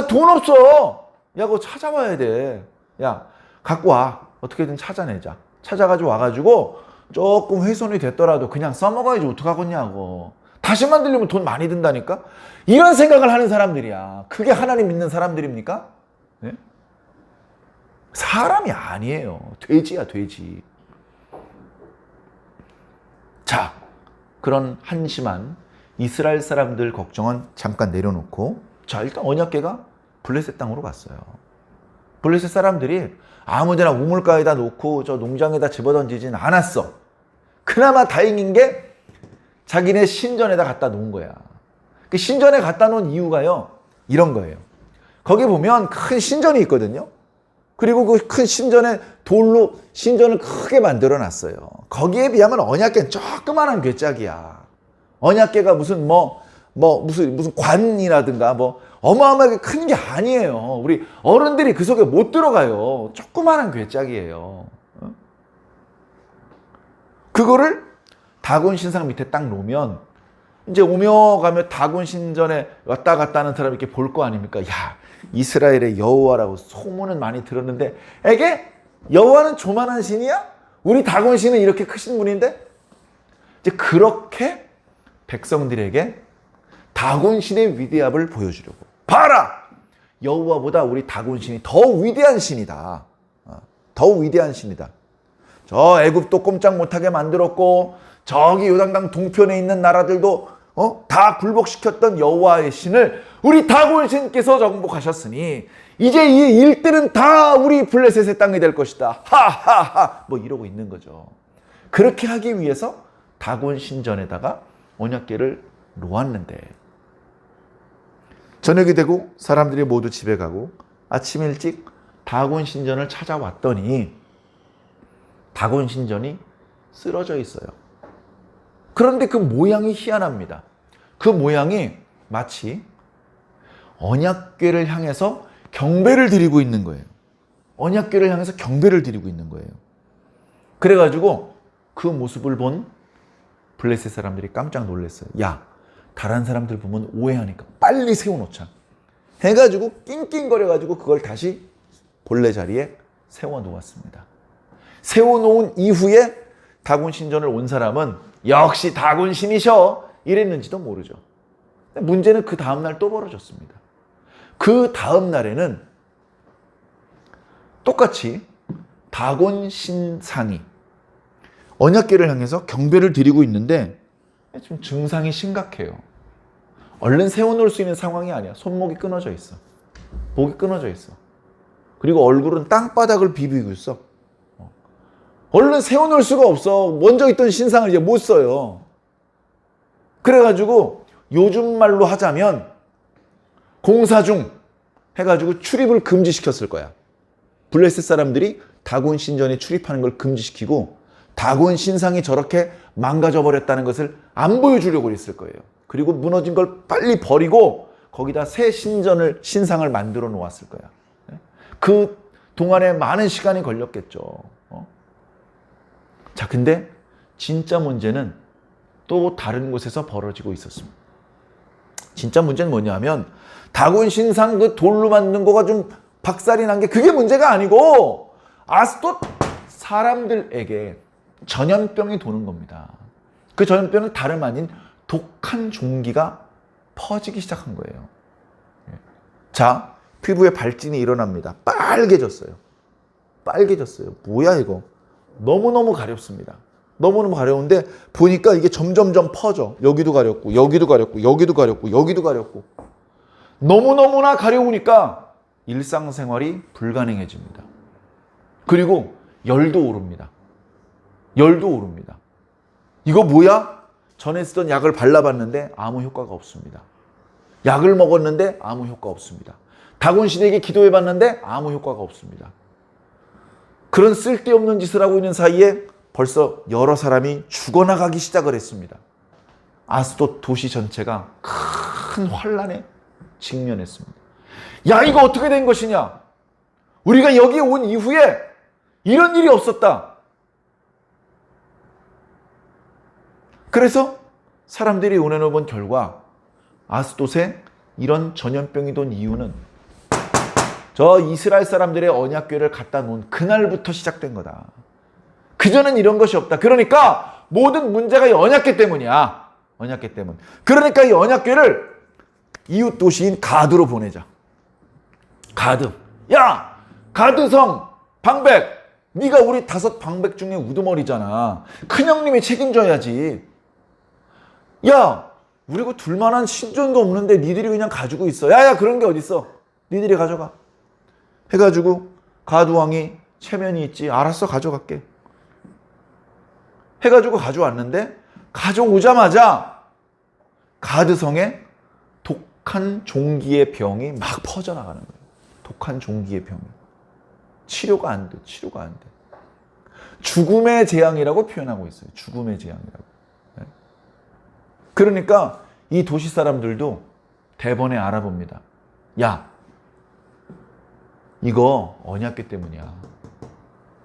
돈 없어. 야, 그거 찾아와야 돼. 야, 갖고 와. 어떻게든 찾아내자. 찾아가지고 와가지고 조금 훼손이 됐더라도 그냥 써먹어야지 어떡하겠냐고. 다시 만들려면 돈 많이 든다니까? 이런 생각을 하는 사람들이야. 그게 하나님 믿는 사람들입니까? 네? 사람이 아니에요. 돼지야, 돼지. 자, 그런 한심한 이스라엘 사람들 걱정은 잠깐 내려놓고, 자, 일단 언약궤가 블레셋 땅으로 갔어요. 블레셋 사람들이 아무데나 우물가에다 놓고 저 농장에다 집어던지진 않았어. 그나마 다행인 게 자기네 신전에다 갖다 놓은 거야. 그 신전에 갖다 놓은 이유가요, 이런 거예요. 거기 보면 큰 신전이 있거든요. 그리고 그 큰 신전에 돌로 신전을 크게 만들어 놨어요. 거기에 비하면 언약궤는 조그만한 궤짝이야. 언약궤가 무슨 무슨 관이라든가 어마어마하게 큰 게 아니에요. 우리 어른들이 그 속에 못 들어가요. 조그만한 궤짝이에요. 그거를 다곤 신상 밑에 딱 놓으면 이제 오며 가며 다곤 신전에 왔다 갔다 하는 사람이 이렇게 볼 거 아닙니까? 야, 이스라엘의 여호와라고 소문은 많이 들었는데, 에게 여호와는 조만한 신이야? 우리 다곤 신은 이렇게 크신 분인데? 이제 그렇게 백성들에게 다곤 신의 위대함을 보여주려고. 봐라! 여호와보다 우리 다곤 신이 더 위대한 신이다. 더 위대한 신이다. 저 애굽도 꼼짝 못하게 만들었고, 저기 요단강 동편에 있는 나라들도 다 굴복시켰던 여호와의 신을 우리 다곤 신께서 정복하셨으니 이제 이 일들은 다 우리 블레셋의 땅이 될 것이다. 하하하. 이러고 있는 거죠. 그렇게 하기 위해서 다곤 신전에다가 언약궤를 놓았는데, 저녁이 되고 사람들이 모두 집에 가고 아침 일찍 다곤 신전을 찾아왔더니 다곤 신전이 쓰러져 있어요. 그런데 그 모양이 희한합니다. 그 모양이 마치 언약궤를 향해서 경배를 드리고 있는 거예요. 언약궤를 향해서 경배를 드리고 있는 거예요. 그래가지고 그 모습을 본 블레셋 사람들이 깜짝 놀랐어요. 야, 다른 사람들 보면 오해하니까 빨리 세워놓자 해가지고 낑낑거려가지고 그걸 다시 본래 자리에 세워놓았습니다. 세워놓은 이후에 다곤 신전을 온 사람은 역시 다곤 신이셔 이랬는지도 모르죠. 문제는 그 다음날 또 벌어졌습니다. 그 다음날에는 똑같이 다곤 신상이 언약궤를 향해서 경배를 드리고 있는데 좀 증상이 심각해요. 얼른 세워놓을 수 있는 상황이 아니야. 손목이 끊어져 있어. 목이 끊어져 있어. 그리고 얼굴은 땅바닥을 비비고 있어. 얼른 세워놓을 수가 없어. 먼저 있던 신상을 이제 못 써요. 그래가지고 요즘 말로 하자면 공사 중 해가지고 출입을 금지시켰을 거야. 블레셋 사람들이 다곤 신전에 출입하는 걸 금지시키고 다곤 신상이 저렇게 망가져 버렸다는 것을 안 보여주려고 했을 거예요. 그리고 무너진 걸 빨리 버리고 거기다 새 신상을 만들어 놓았을 거야. 그 동안에 많은 시간이 걸렸겠죠. 자, 근데 진짜 문제는 또 다른 곳에서 벌어지고 있었습니다. 진짜 문제는 뭐냐면 다곤 신상 그 돌로 만든 거가 좀 박살이 난 게 그게 문제가 아니고 아스돗 사람들에게 전염병이 도는 겁니다. 그 전염병은 다름 아닌 독한 종기가 퍼지기 시작한 거예요. 자, 피부에 발진이 일어납니다. 빨개졌어요. 빨개졌어요. 뭐야 이거? 너무너무 가렵습니다. 너무너무 가려운데 보니까 이게 점점점 퍼져. 여기도 가렵고 여기도 가렵고 여기도 가렵고 여기도 가렵고 너무너무나 가려우니까 일상생활이 불가능해집니다. 그리고 열도 오릅니다. 열도 오릅니다. 이거 뭐야? 전에 쓰던 약을 발라봤는데 아무 효과가 없습니다. 약을 먹었는데 아무 효과 없습니다. 다곤신에게 기도해봤는데 아무 효과가 없습니다. 그런 쓸데없는 짓을 하고 있는 사이에 벌써 여러 사람이 죽어나가기 시작을 했습니다. 아스돗 도시 전체가 큰 환란에 직면했습니다. 야, 이거 어떻게 된 것이냐? 우리가 여기에 온 이후에 이런 일이 없었다. 그래서 사람들이 운해놓은 결과 아스돗에 이런 전염병이 돈 이유는 저 이스라엘 사람들의 언약궤를 갖다 놓은 그날부터 시작된 거다. 그전엔 이런 것이 없다. 그러니까 모든 문제가 이 언약궤 때문이야. 언약궤 때문. 그러니까 이 언약궤를 이웃 도시인 가드로 보내자. 가드. 야! 가드성 방백. 네가 우리 5 방백 중에 우두머리잖아. 큰형님이 책임져야지. 야! 우리 그 둘만한 신전도 없는데 니들이 그냥 가지고 있어. 야야, 그런 게 어딨어. 니들이 가져가. 해가지고 가드왕이 체면이 있지. 알았어, 가져갈게. 해가지고 가져왔는데 가져오자마자 가드성에 독한 종기의 병이 막 퍼져나가는 거예요. 독한 종기의 병이. 치료가 안 돼. 치료가 안 돼. 죽음의 재앙이라고 표현하고 있어요. 죽음의 재앙이라고. 네. 그러니까 이 도시 사람들도 대번에 알아봅니다. 야, 이거 언약궤 때문이야.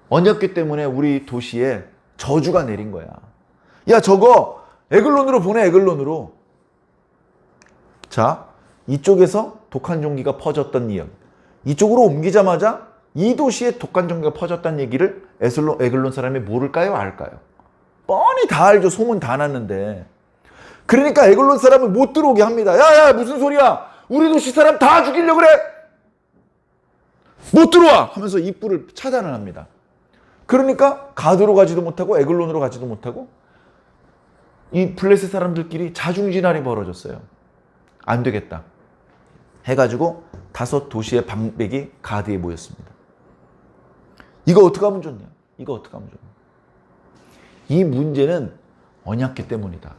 언약궤 때문에 우리 도시에 저주가 내린 거야. 야, 저거 에글론으로 보내, 에글론으로. 자, 이쪽에서 독한 종기가 퍼졌던 이야기. 이쪽으로 옮기자마자 이 도시에 독한 종기가 퍼졌다는 얘기를 에글론 사람이 모를까요? 알까요? 뻔히 다 알죠. 소문 다 났는데. 그러니까 에글론 사람을 못 들어오게 합니다. 야, 무슨 소리야? 우리 도시 사람 다 죽이려고 그래? 못 들어와! 하면서 입구를 차단을 합니다. 그러니까 가드로 가지도 못하고 에글론으로 가지도 못하고 이 블레셋 사람들끼리 자중진환이 벌어졌어요. 안 되겠다 해가지고 5 도시의 방백이 가드에 모였습니다. 이거 어떻게 하면 좋냐? 이거 어떻게 하면 좋냐? 이 문제는 언약궤 때문이다.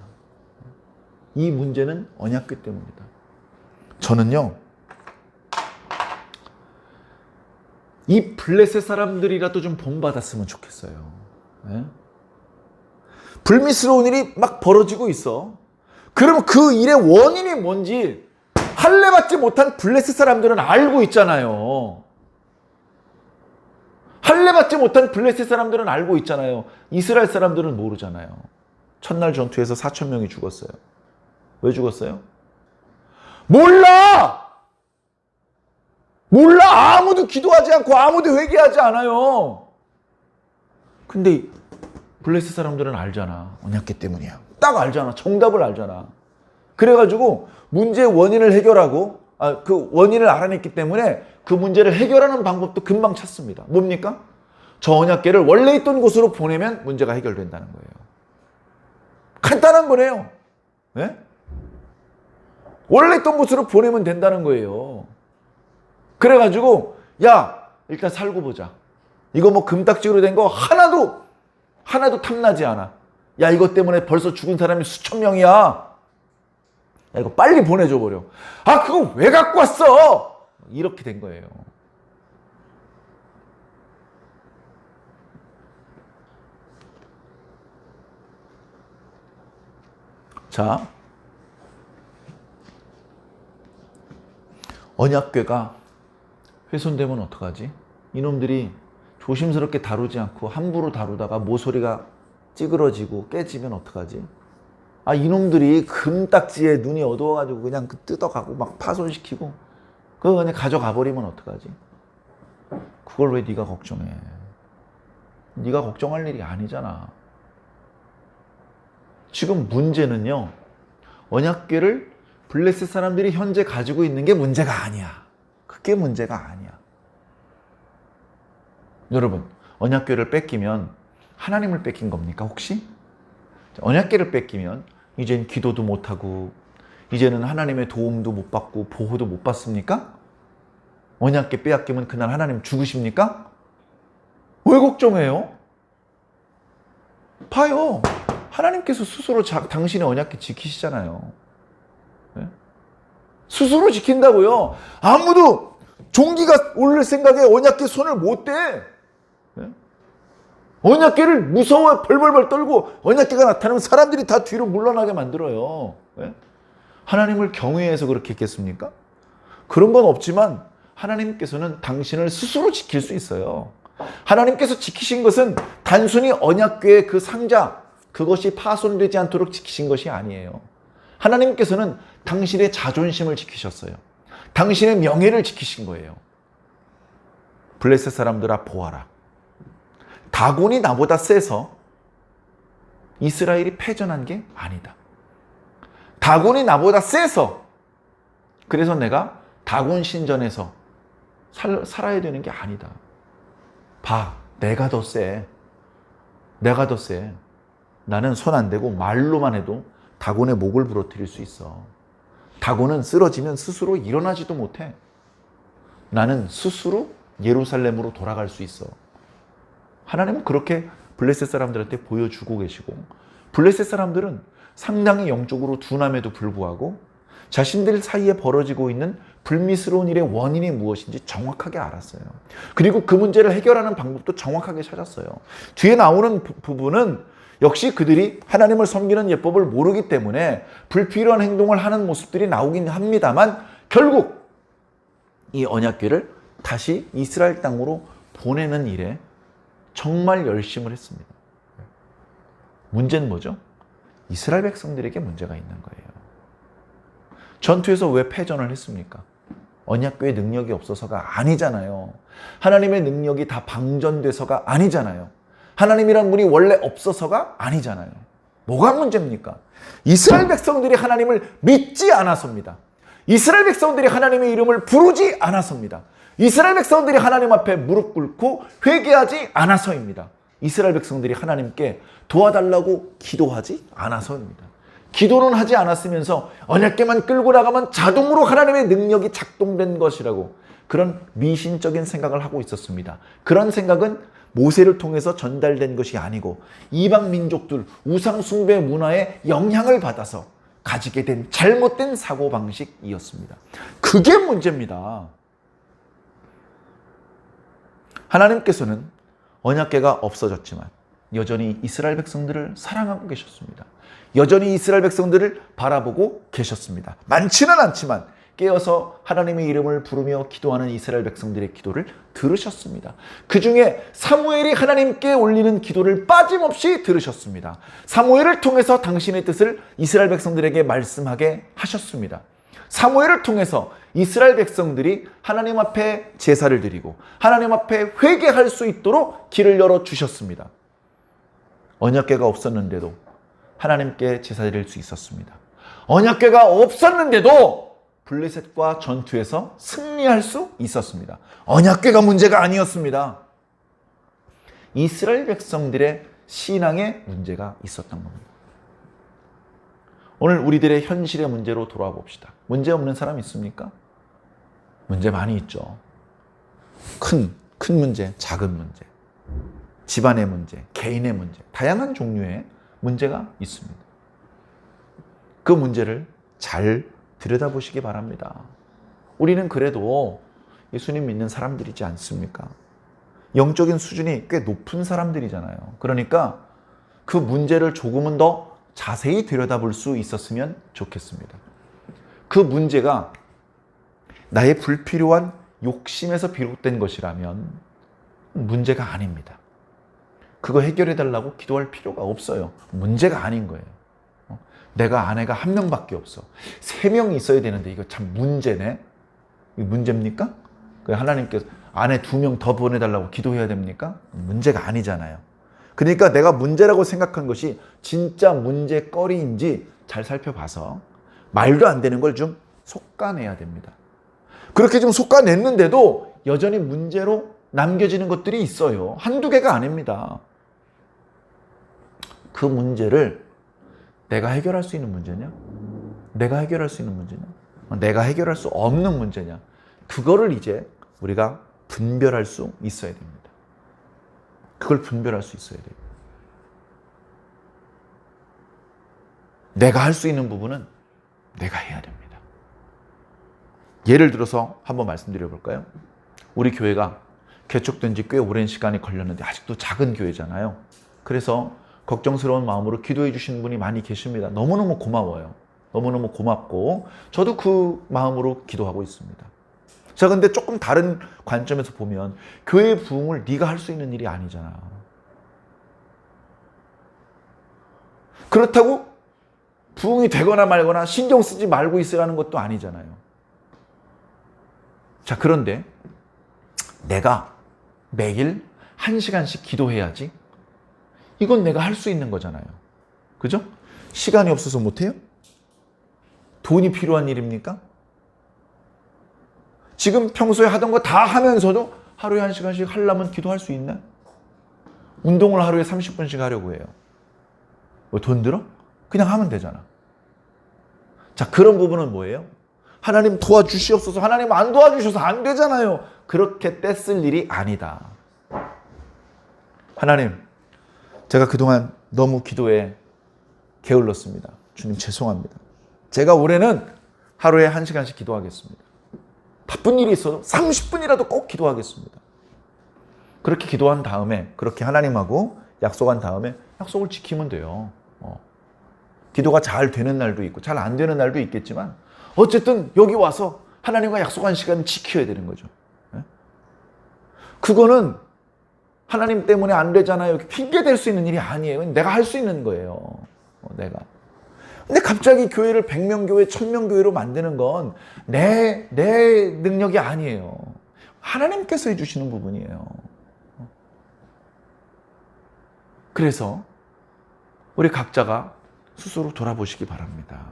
이 문제는 언약궤 때문이다. 저는요, 이 블레셋 사람들이라도 좀 본받았으면 좋겠어요. 네? 불미스러운 일이 막 벌어지고 있어. 그럼 그 일의 원인이 뭔지 할례받지 못한 블레셋 사람들은 알고 있잖아요. 할례받지 못한 블레셋 사람들은 알고 있잖아요. 이스라엘 사람들은 모르잖아요. 첫날 전투에서 4,000명이 죽었어요. 왜 죽었어요? 몰라! 아무도 기도하지 않고 아무도 회개하지 않아요. 근데 블레셋 사람들은 알잖아. 언약궤 때문이야. 딱 알잖아. 정답을 알잖아. 그래가지고 문제의 원인을 해결하고 그 원인을 알아냈기 때문에 그 문제를 해결하는 방법도 금방 찾습니다. 뭡니까? 저 언약궤를 원래 있던 곳으로 보내면 문제가 해결된다는 거예요. 간단한 거네요. 네? 원래 있던 곳으로 보내면 된다는 거예요. 그래가지고 야, 일단 살고 보자. 이거 뭐 금딱지로 된 거 하나도 탐나지 않아. 야, 이것 때문에 벌써 죽은 사람이 수천 명이야. 야, 이거 빨리 보내줘 버려. 아, 그거 왜 갖고 왔어? 이렇게 된 거예요. 자, 언약궤가 훼손되면 어떡하지? 이놈들이 조심스럽게 다루지 않고 함부로 다루다가 모서리가 찌그러지고 깨지면 어떡하지? 아, 이놈들이 금딱지에 눈이 어두워가지고 그냥 뜯어가고 막 파손시키고 그거 그냥 가져가 버리면 어떡하지? 그걸 왜 네가 걱정해? 네가 걱정할 일이 아니잖아. 지금 문제는요, 언약궤를 블레셋 사람들이 현재 가지고 있는 게 문제가 아니야. 그게 문제가 아니야. 여러분, 언약궤를 뺏기면 하나님을 뺏긴 겁니까, 혹시? 언약궤를 뺏기면 이젠 기도도 못하고 이제는 하나님의 도움도 못 받고 보호도 못 받습니까? 언약궤 빼앗기면 그날 하나님 죽으십니까? 왜 걱정해요? 봐요. 하나님께서 스스로 당신의 언약궤 지키시잖아요. 네? 스스로 지킨다고요. 아무도 종기가 오를 생각에 언약궤 손을 못 대. 네? 언약궤를 무서워 벌벌벌 떨고 언약궤가 나타나면 사람들이 다 뒤로 물러나게 만들어요. 네? 하나님을 경외해서 그렇게 했겠습니까? 그런 건 없지만 하나님께서는 당신을 스스로 지킬 수 있어요. 하나님께서 지키신 것은 단순히 언약궤의 그 상자, 그것이 파손되지 않도록 지키신 것이 아니에요. 하나님께서는 당신의 자존심을 지키셨어요. 당신의 명예를 지키신 거예요. 블레셋 사람들아 보아라. 다곤이 나보다 세서 이스라엘이 패전한 게 아니다. 다곤이 나보다 세서 그래서 내가 다곤 신전에서 살아야 되는 게 아니다. 봐, 내가 더 세. 내가 더 세. 나는 손 안 대고 말로만 해도 다곤의 목을 부러뜨릴 수 있어. 다곤은 쓰러지면 스스로 일어나지도 못해. 나는 스스로 예루살렘으로 돌아갈 수 있어. 하나님은 그렇게 블레셋 사람들한테 보여주고 계시고, 블레셋 사람들은 상당히 영적으로 둔함에도 불구하고 자신들 사이에 벌어지고 있는 불미스러운 일의 원인이 무엇인지 정확하게 알았어요. 그리고 그 문제를 해결하는 방법도 정확하게 찾았어요. 뒤에 나오는 부분은 역시 그들이 하나님을 섬기는 예법을 모르기 때문에 불필요한 행동을 하는 모습들이 나오긴 합니다만 결국 이 언약궤를 다시 이스라엘 땅으로 보내는 일에 정말 열심을 했습니다. 문제는 뭐죠? 이스라엘 백성들에게 문제가 있는 거예요. 전투에서 왜 패전을 했습니까? 언약궤의 능력이 없어서가 아니잖아요. 하나님의 능력이 다 방전돼서가 아니잖아요. 하나님이란 분이 원래 없어서가 아니잖아요. 뭐가 문제입니까? 이스라엘 백성들이 하나님을 믿지 않아서입니다. 이스라엘 백성들이 하나님의 이름을 부르지 않아서입니다. 이스라엘 백성들이 하나님 앞에 무릎 꿇고 회개하지 않아서입니다. 이스라엘 백성들이 하나님께 도와달라고 기도하지 않아서입니다. 기도는 하지 않았으면서 언약궤만 끌고 나가면 자동으로 하나님의 능력이 작동된 것이라고 그런 미신적인 생각을 하고 있었습니다. 그런 생각은 모세를 통해서 전달된 것이 아니고 이방 민족들 우상 숭배 문화에 영향을 받아서 가지게 된 잘못된 사고방식이었습니다. 그게 문제입니다. 하나님께서는 언약궤가 없어졌지만 여전히 이스라엘 백성들을 사랑하고 계셨습니다. 여전히 이스라엘 백성들을 바라보고 계셨습니다. 많지는 않지만 깨어서 하나님의 이름을 부르며 기도하는 이스라엘 백성들의 기도를 들으셨습니다. 그 중에 사무엘이 하나님께 올리는 기도를 빠짐없이 들으셨습니다. 사무엘을 통해서 당신의 뜻을 이스라엘 백성들에게 말씀하게 하셨습니다. 사무엘을 통해서 이스라엘 백성들이 하나님 앞에 제사를 드리고 하나님 앞에 회개할 수 있도록 길을 열어주셨습니다. 언약궤가 없었는데도 하나님께 제사 드릴 수 있었습니다. 언약궤가 없었는데도 블레셋과 전투에서 승리할 수 있었습니다. 언약궤가 문제가 아니었습니다. 이스라엘 백성들의 신앙에 문제가 있었던 겁니다. 오늘 우리들의 현실의 문제로 돌아와 봅시다. 문제 없는 사람 있습니까? 문제 많이 있죠. 큰 문제, 작은 문제, 집안의 문제, 개인의 문제, 다양한 종류의 문제가 있습니다. 그 문제를 잘 들여다보시기 바랍니다. 우리는 그래도 예수님 믿는 사람들이지 않습니까? 영적인 수준이 꽤 높은 사람들이잖아요. 그러니까 그 문제를 조금은 더 자세히 들여다볼 수 있었으면 좋겠습니다. 그 문제가 나의 불필요한 욕심에서 비롯된 것이라면 문제가 아닙니다. 그거 해결해달라고 기도할 필요가 없어요. 문제가 아닌 거예요. 내가 아내가 한 명밖에 없어. 3명이 있어야 되는데 이거 참 문제네. 이거 문제입니까? 하나님께서 아내 2명 더 보내달라고 기도해야 됩니까? 문제가 아니잖아요. 그러니까 내가 문제라고 생각한 것이 진짜 문제거리인지 잘 살펴봐서 말도 안 되는 걸 좀 솎아내야 됩니다. 그렇게 좀 솎아냈는데도 여전히 문제로 남겨지는 것들이 있어요. 한두 개가 아닙니다. 그 문제를 내가 해결할 수 있는 문제냐? 내가 해결할 수 있는 문제냐? 내가 해결할 수 없는 문제냐? 그거를 이제 우리가 분별할 수 있어야 됩니다. 그걸 분별할 수 있어야 돼요. 내가 할 수 있는 부분은 내가 해야 됩니다. 예를 들어서 한번 말씀드려 볼까요? 우리 교회가 개척된 지 꽤 오랜 시간이 걸렸는데 아직도 작은 교회잖아요. 그래서 걱정스러운 마음으로 기도해 주시는 분이 많이 계십니다. 너무너무 고마워요. 너무너무 고맙고 저도 그 마음으로 기도하고 있습니다. 자, 근데 조금 다른 관점에서 보면 교회 부흥을 네가 할 수 있는 일이 아니잖아. 그렇다고 부흥이 되거나 말거나 신경 쓰지 말고 있어야 하는 것도 아니잖아요. 자, 그런데 내가 매일 1시간씩 기도해야지. 이건 내가 할 수 있는 거잖아요. 그죠? 시간이 없어서 못해요? 돈이 필요한 일입니까? 지금 평소에 하던 거 다 하면서도 하루에 1시간씩 하려면 기도할 수 있나? 운동을 하루에 30분씩 하려고 해요. 뭐 돈 들어? 그냥 하면 되잖아. 자, 그런 부분은 뭐예요? 하나님 도와주시옵소서. 하나님 안 도와주셔서 안 되잖아요. 그렇게 떼쓸 일이 아니다. 하나님, 제가 그동안 너무 기도에 게을렀습니다. 주님 죄송합니다. 제가 올해는 하루에 1시간씩 기도하겠습니다. 바쁜 일이 있어도 30분이라도 꼭 기도하겠습니다. 그렇게 기도한 다음에, 그렇게 하나님하고 약속한 다음에 약속을 지키면 돼요. 기도가 잘 되는 날도 있고 잘 안 되는 날도 있겠지만 어쨌든 여기 와서 하나님과 약속한 시간을 지켜야 되는 거죠. 그거는 하나님 때문에 안 되잖아요. 핑계 댈 수 있는 일이 아니에요. 내가 할 수 있는 거예요. 내가. 근데 갑자기 교회를 100명 교회, 1000명 교회로 만드는 건 내 능력이 아니에요. 하나님께서 해주시는 부분이에요. 그래서 우리 각자가 스스로 돌아보시기 바랍니다.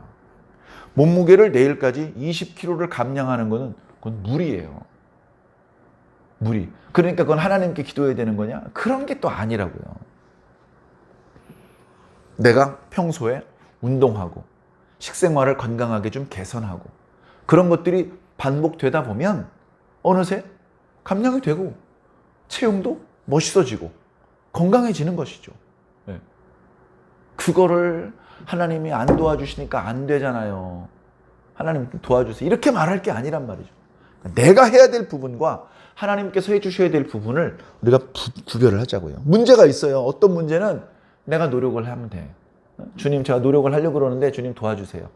몸무게를 내일까지 20kg를 감량하는 것은 그건 무리예요. 무리. 그러니까 그건 하나님께 기도해야 되는 거냐? 그런 게 또 아니라고요. 내가 평소에 운동하고 식생활을 건강하게 좀 개선하고 그런 것들이 반복되다 보면 어느새 감량이 되고 체형도 멋있어지고 건강해지는 것이죠. 네. 그거를 하나님이 안 도와주시니까 안 되잖아요. 하나님 도와주세요. 이렇게 말할 게 아니란 말이죠. 내가 해야 될 부분과 하나님께서 해주셔야 될 부분을 우리가 구별을 하자고요. 문제가 있어요. 어떤 문제는 내가 노력을 하면 돼. 주님, 제가 노력을 하려고 그러는데 주님 도와주세요.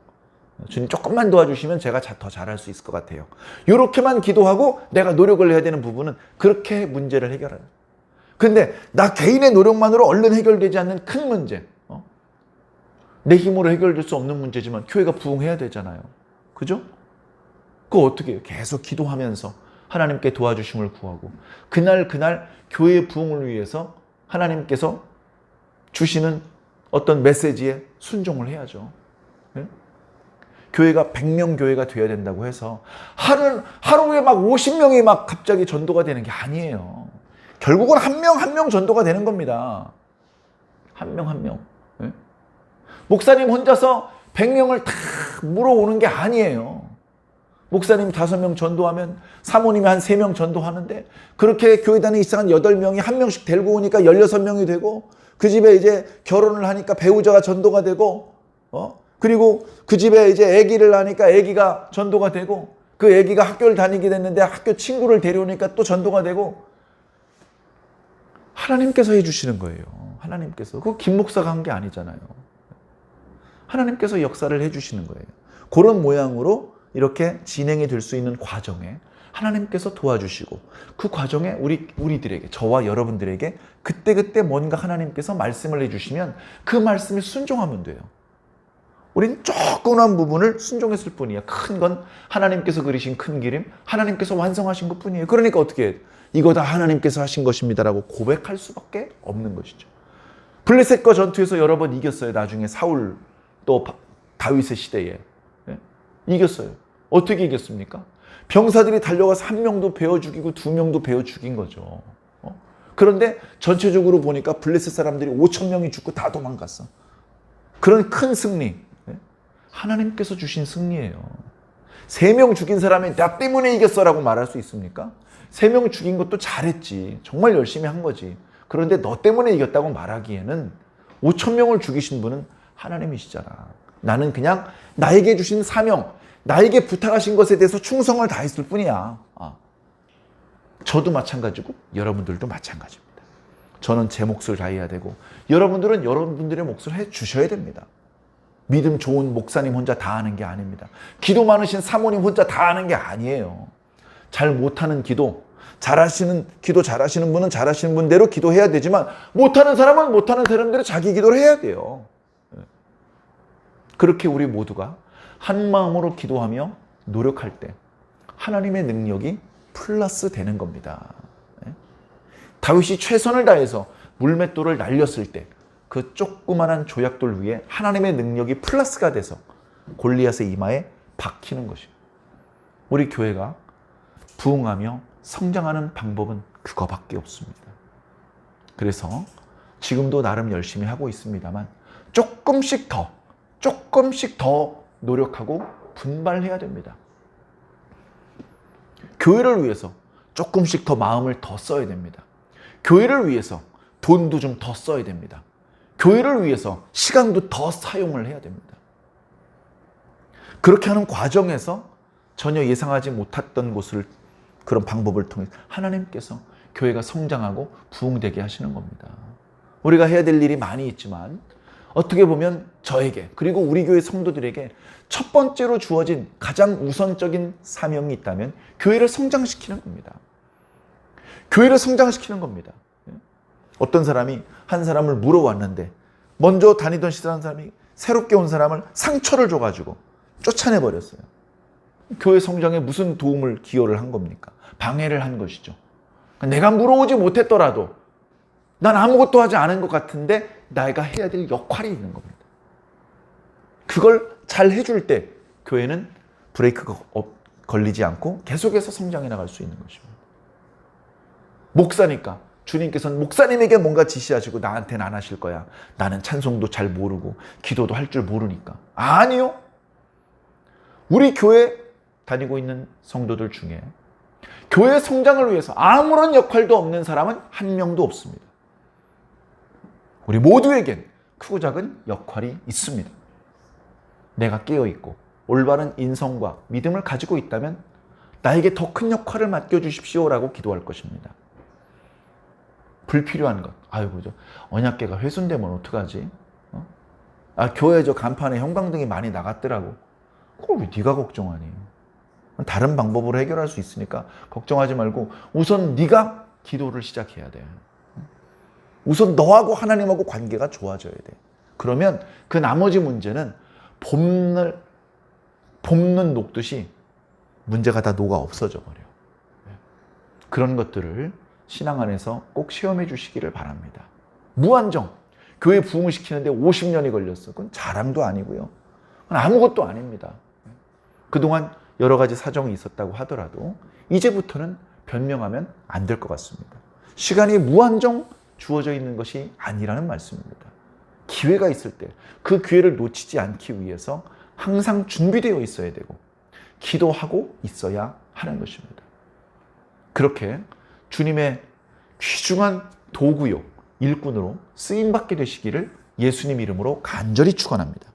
주님 조금만 도와주시면 제가 더 잘할 수 있을 것 같아요. 이렇게만 기도하고 내가 노력을 해야 되는 부분은 그렇게 문제를 해결해요. 근데 나 개인의 노력만으로 얼른 해결되지 않는 큰 문제, 내 힘으로 해결될 수 없는 문제지만 교회가 부흥해야 되잖아요. 그죠? 그거 어떻게 해요? 계속 기도하면서 하나님께 도와주심을 구하고 그날 교회의 부흥을 위해서 하나님께서 주시는 어떤 메시지에 순종을 해야죠. 네? 교회가 100명 교회가 되어야 된다고 해서 하루에 막 50명이 막 갑자기 전도가 되는 게 아니에요. 결국은 한 명 전도가 되는 겁니다. 한 명. 네? 목사님 혼자서 100명을 다 물어오는 게 아니에요. 목사님 5명 전도하면 사모님이 한 3명 전도하는데 그렇게 교회단에 입사한 8명이 한 명씩 데리고 오니까 16명이 되고 그 집에 이제 결혼을 하니까 배우자가 전도가 되고 그리고 그 집에 이제 아기를 낳으니까 아기가 전도가 되고 그 아기가 학교를 다니게 됐는데 학교 친구를 데려오니까 또 전도가 되고 하나님께서 해주시는 거예요. 하나님께서. 그거 김 목사가 한 게 아니잖아요. 하나님께서 역사를 해주시는 거예요. 그런 모양으로 이렇게 진행이 될 수 있는 과정에 하나님께서 도와주시고 그 과정에 우리들에게 저와 여러분들에게 그때 뭔가 하나님께서 말씀을 해주시면 그 말씀에 순종하면 돼요. 우린 조그만 부분을 순종했을 뿐이에요. 큰 건 하나님께서 그리신 큰 그림, 하나님께서 완성하신 것 뿐이에요. 그러니까 어떻게 해요? 이거 다 하나님께서 하신 것입니다라고 고백할 수밖에 없는 것이죠. 블레셋과 전투에서 여러 번 이겼어요. 나중에 사울 또 다윗의 시대에 이겼어요. 어떻게 이겼습니까? 병사들이 달려가서 1명도 베어 죽이고 2명도 베어 죽인 거죠. 그런데 전체적으로 보니까 블레셋 사람들이 5,000명이 죽고 다 도망갔어. 그런 큰 승리. 하나님께서 주신 승리예요. 3명 죽인 사람이 나 때문에 이겼어라고 말할 수 있습니까? 3명 죽인 것도 잘했지. 정말 열심히 한 거지. 그런데 너 때문에 이겼다고 말하기에는 5천 명을 죽이신 분은 하나님이시잖아. 나는 그냥 나에게 주신 사명, 나에게 부탁하신 것에 대해서 충성을 다했을 뿐이야. 저도 마찬가지고 여러분들도 마찬가지입니다. 저는 제 몫을 다해야 되고 여러분들은 여러분들의 몫을 해 주셔야 됩니다. 믿음 좋은 목사님 혼자 다 하는 게 아닙니다. 기도 많으신 사모님 혼자 다 하는 게 아니에요. 잘 못하는 기도, 기도 잘하시는 분은 잘하시는 분대로 기도해야 되지만 못하는 사람은 못하는 사람대로 자기 기도를 해야 돼요. 그렇게 우리 모두가 한 마음으로 기도하며 노력할 때 하나님의 능력이 플러스 되는 겁니다. 다윗이 최선을 다해서 물맷돌을 날렸을 때 그 조그만한 조약돌 위에 하나님의 능력이 플러스가 돼서 골리앗의 이마에 박히는 것이에요. 우리 교회가 부흥하며 성장하는 방법은 그거밖에 없습니다. 그래서 지금도 나름 열심히 하고 있습니다만 조금씩 더 노력하고 분발해야 됩니다. 교회를 위해서 조금씩 더 마음을 더 써야 됩니다. 교회를 위해서 돈도 좀 더 써야 됩니다. 교회를 위해서 시간도 더 사용을 해야 됩니다. 그렇게 하는 과정에서 전혀 예상하지 못했던 곳을 그런 방법을 통해 하나님께서 교회가 성장하고 부흥되게 하시는 겁니다. 우리가 해야 될 일이 많이 있지만 어떻게 보면 저에게 그리고 우리 교회 성도들에게 첫 번째로 주어진 가장 우선적인 사명이 있다면 교회를 성장시키는 겁니다. 교회를 성장시키는 겁니다. 어떤 사람이 한 사람을 물어왔는데 먼저 다니던 시절한 사람이 새롭게 온 사람을 상처를 줘가지고 쫓아내버렸어요. 교회 성장에 무슨 도움을 기여를 한 겁니까? 방해를 한 것이죠. 내가 물어오지 못했더라도 난 아무것도 하지 않은 것 같은데 내가 해야 될 역할이 있는 겁니다. 그걸 잘 해줄 때 교회는 브레이크가 걸리지 않고 계속해서 성장해 나갈 수 있는 것입니다. 목사니까 주님께서는 목사님에게 뭔가 지시하시고 나한테는 안 하실 거야. 나는 찬송도 잘 모르고 기도도 할 줄 모르니까. 아니요. 우리 교회 다니고 있는 성도들 중에 교회 성장을 위해서 아무런 역할도 없는 사람은 한 명도 없습니다. 우리 모두에겐 크고 작은 역할이 있습니다. 내가 깨어있고 올바른 인성과 믿음을 가지고 있다면 나에게 더 큰 역할을 맡겨주십시오라고 기도할 것입니다. 불필요한 것. 아이고, 언약궤가 훼손되면 어떡하지? 교회 간판에 형광등이 많이 나갔더라고. 그걸 왜 네가 걱정하니? 다른 방법으로 해결할 수 있으니까 걱정하지 말고 우선 네가 기도를 시작해야 돼. 우선 너하고 하나님하고 관계가 좋아져야 돼. 그러면 그 나머지 문제는 봄는 녹듯이 문제가 다 녹아 없어져 버려. 그런 것들을 신앙 안에서 꼭 시험해 주시기를 바랍니다. 무한정 교회 부흥을 시키는데 50년이 걸렸어. 그건 자랑도 아니고요. 그건 아무것도 아닙니다. 그동안 여러 가지 사정이 있었다고 하더라도 이제부터는 변명하면 안 될 것 같습니다. 시간이 무한정 주어져 있는 것이 아니라는 말씀입니다. 기회가 있을 때 그 기회를 놓치지 않기 위해서 항상 준비되어 있어야 되고 기도하고 있어야 하는 것입니다. 그렇게 주님의 귀중한 도구요, 일꾼으로 쓰임받게 되시기를 예수님 이름으로 간절히 축원합니다.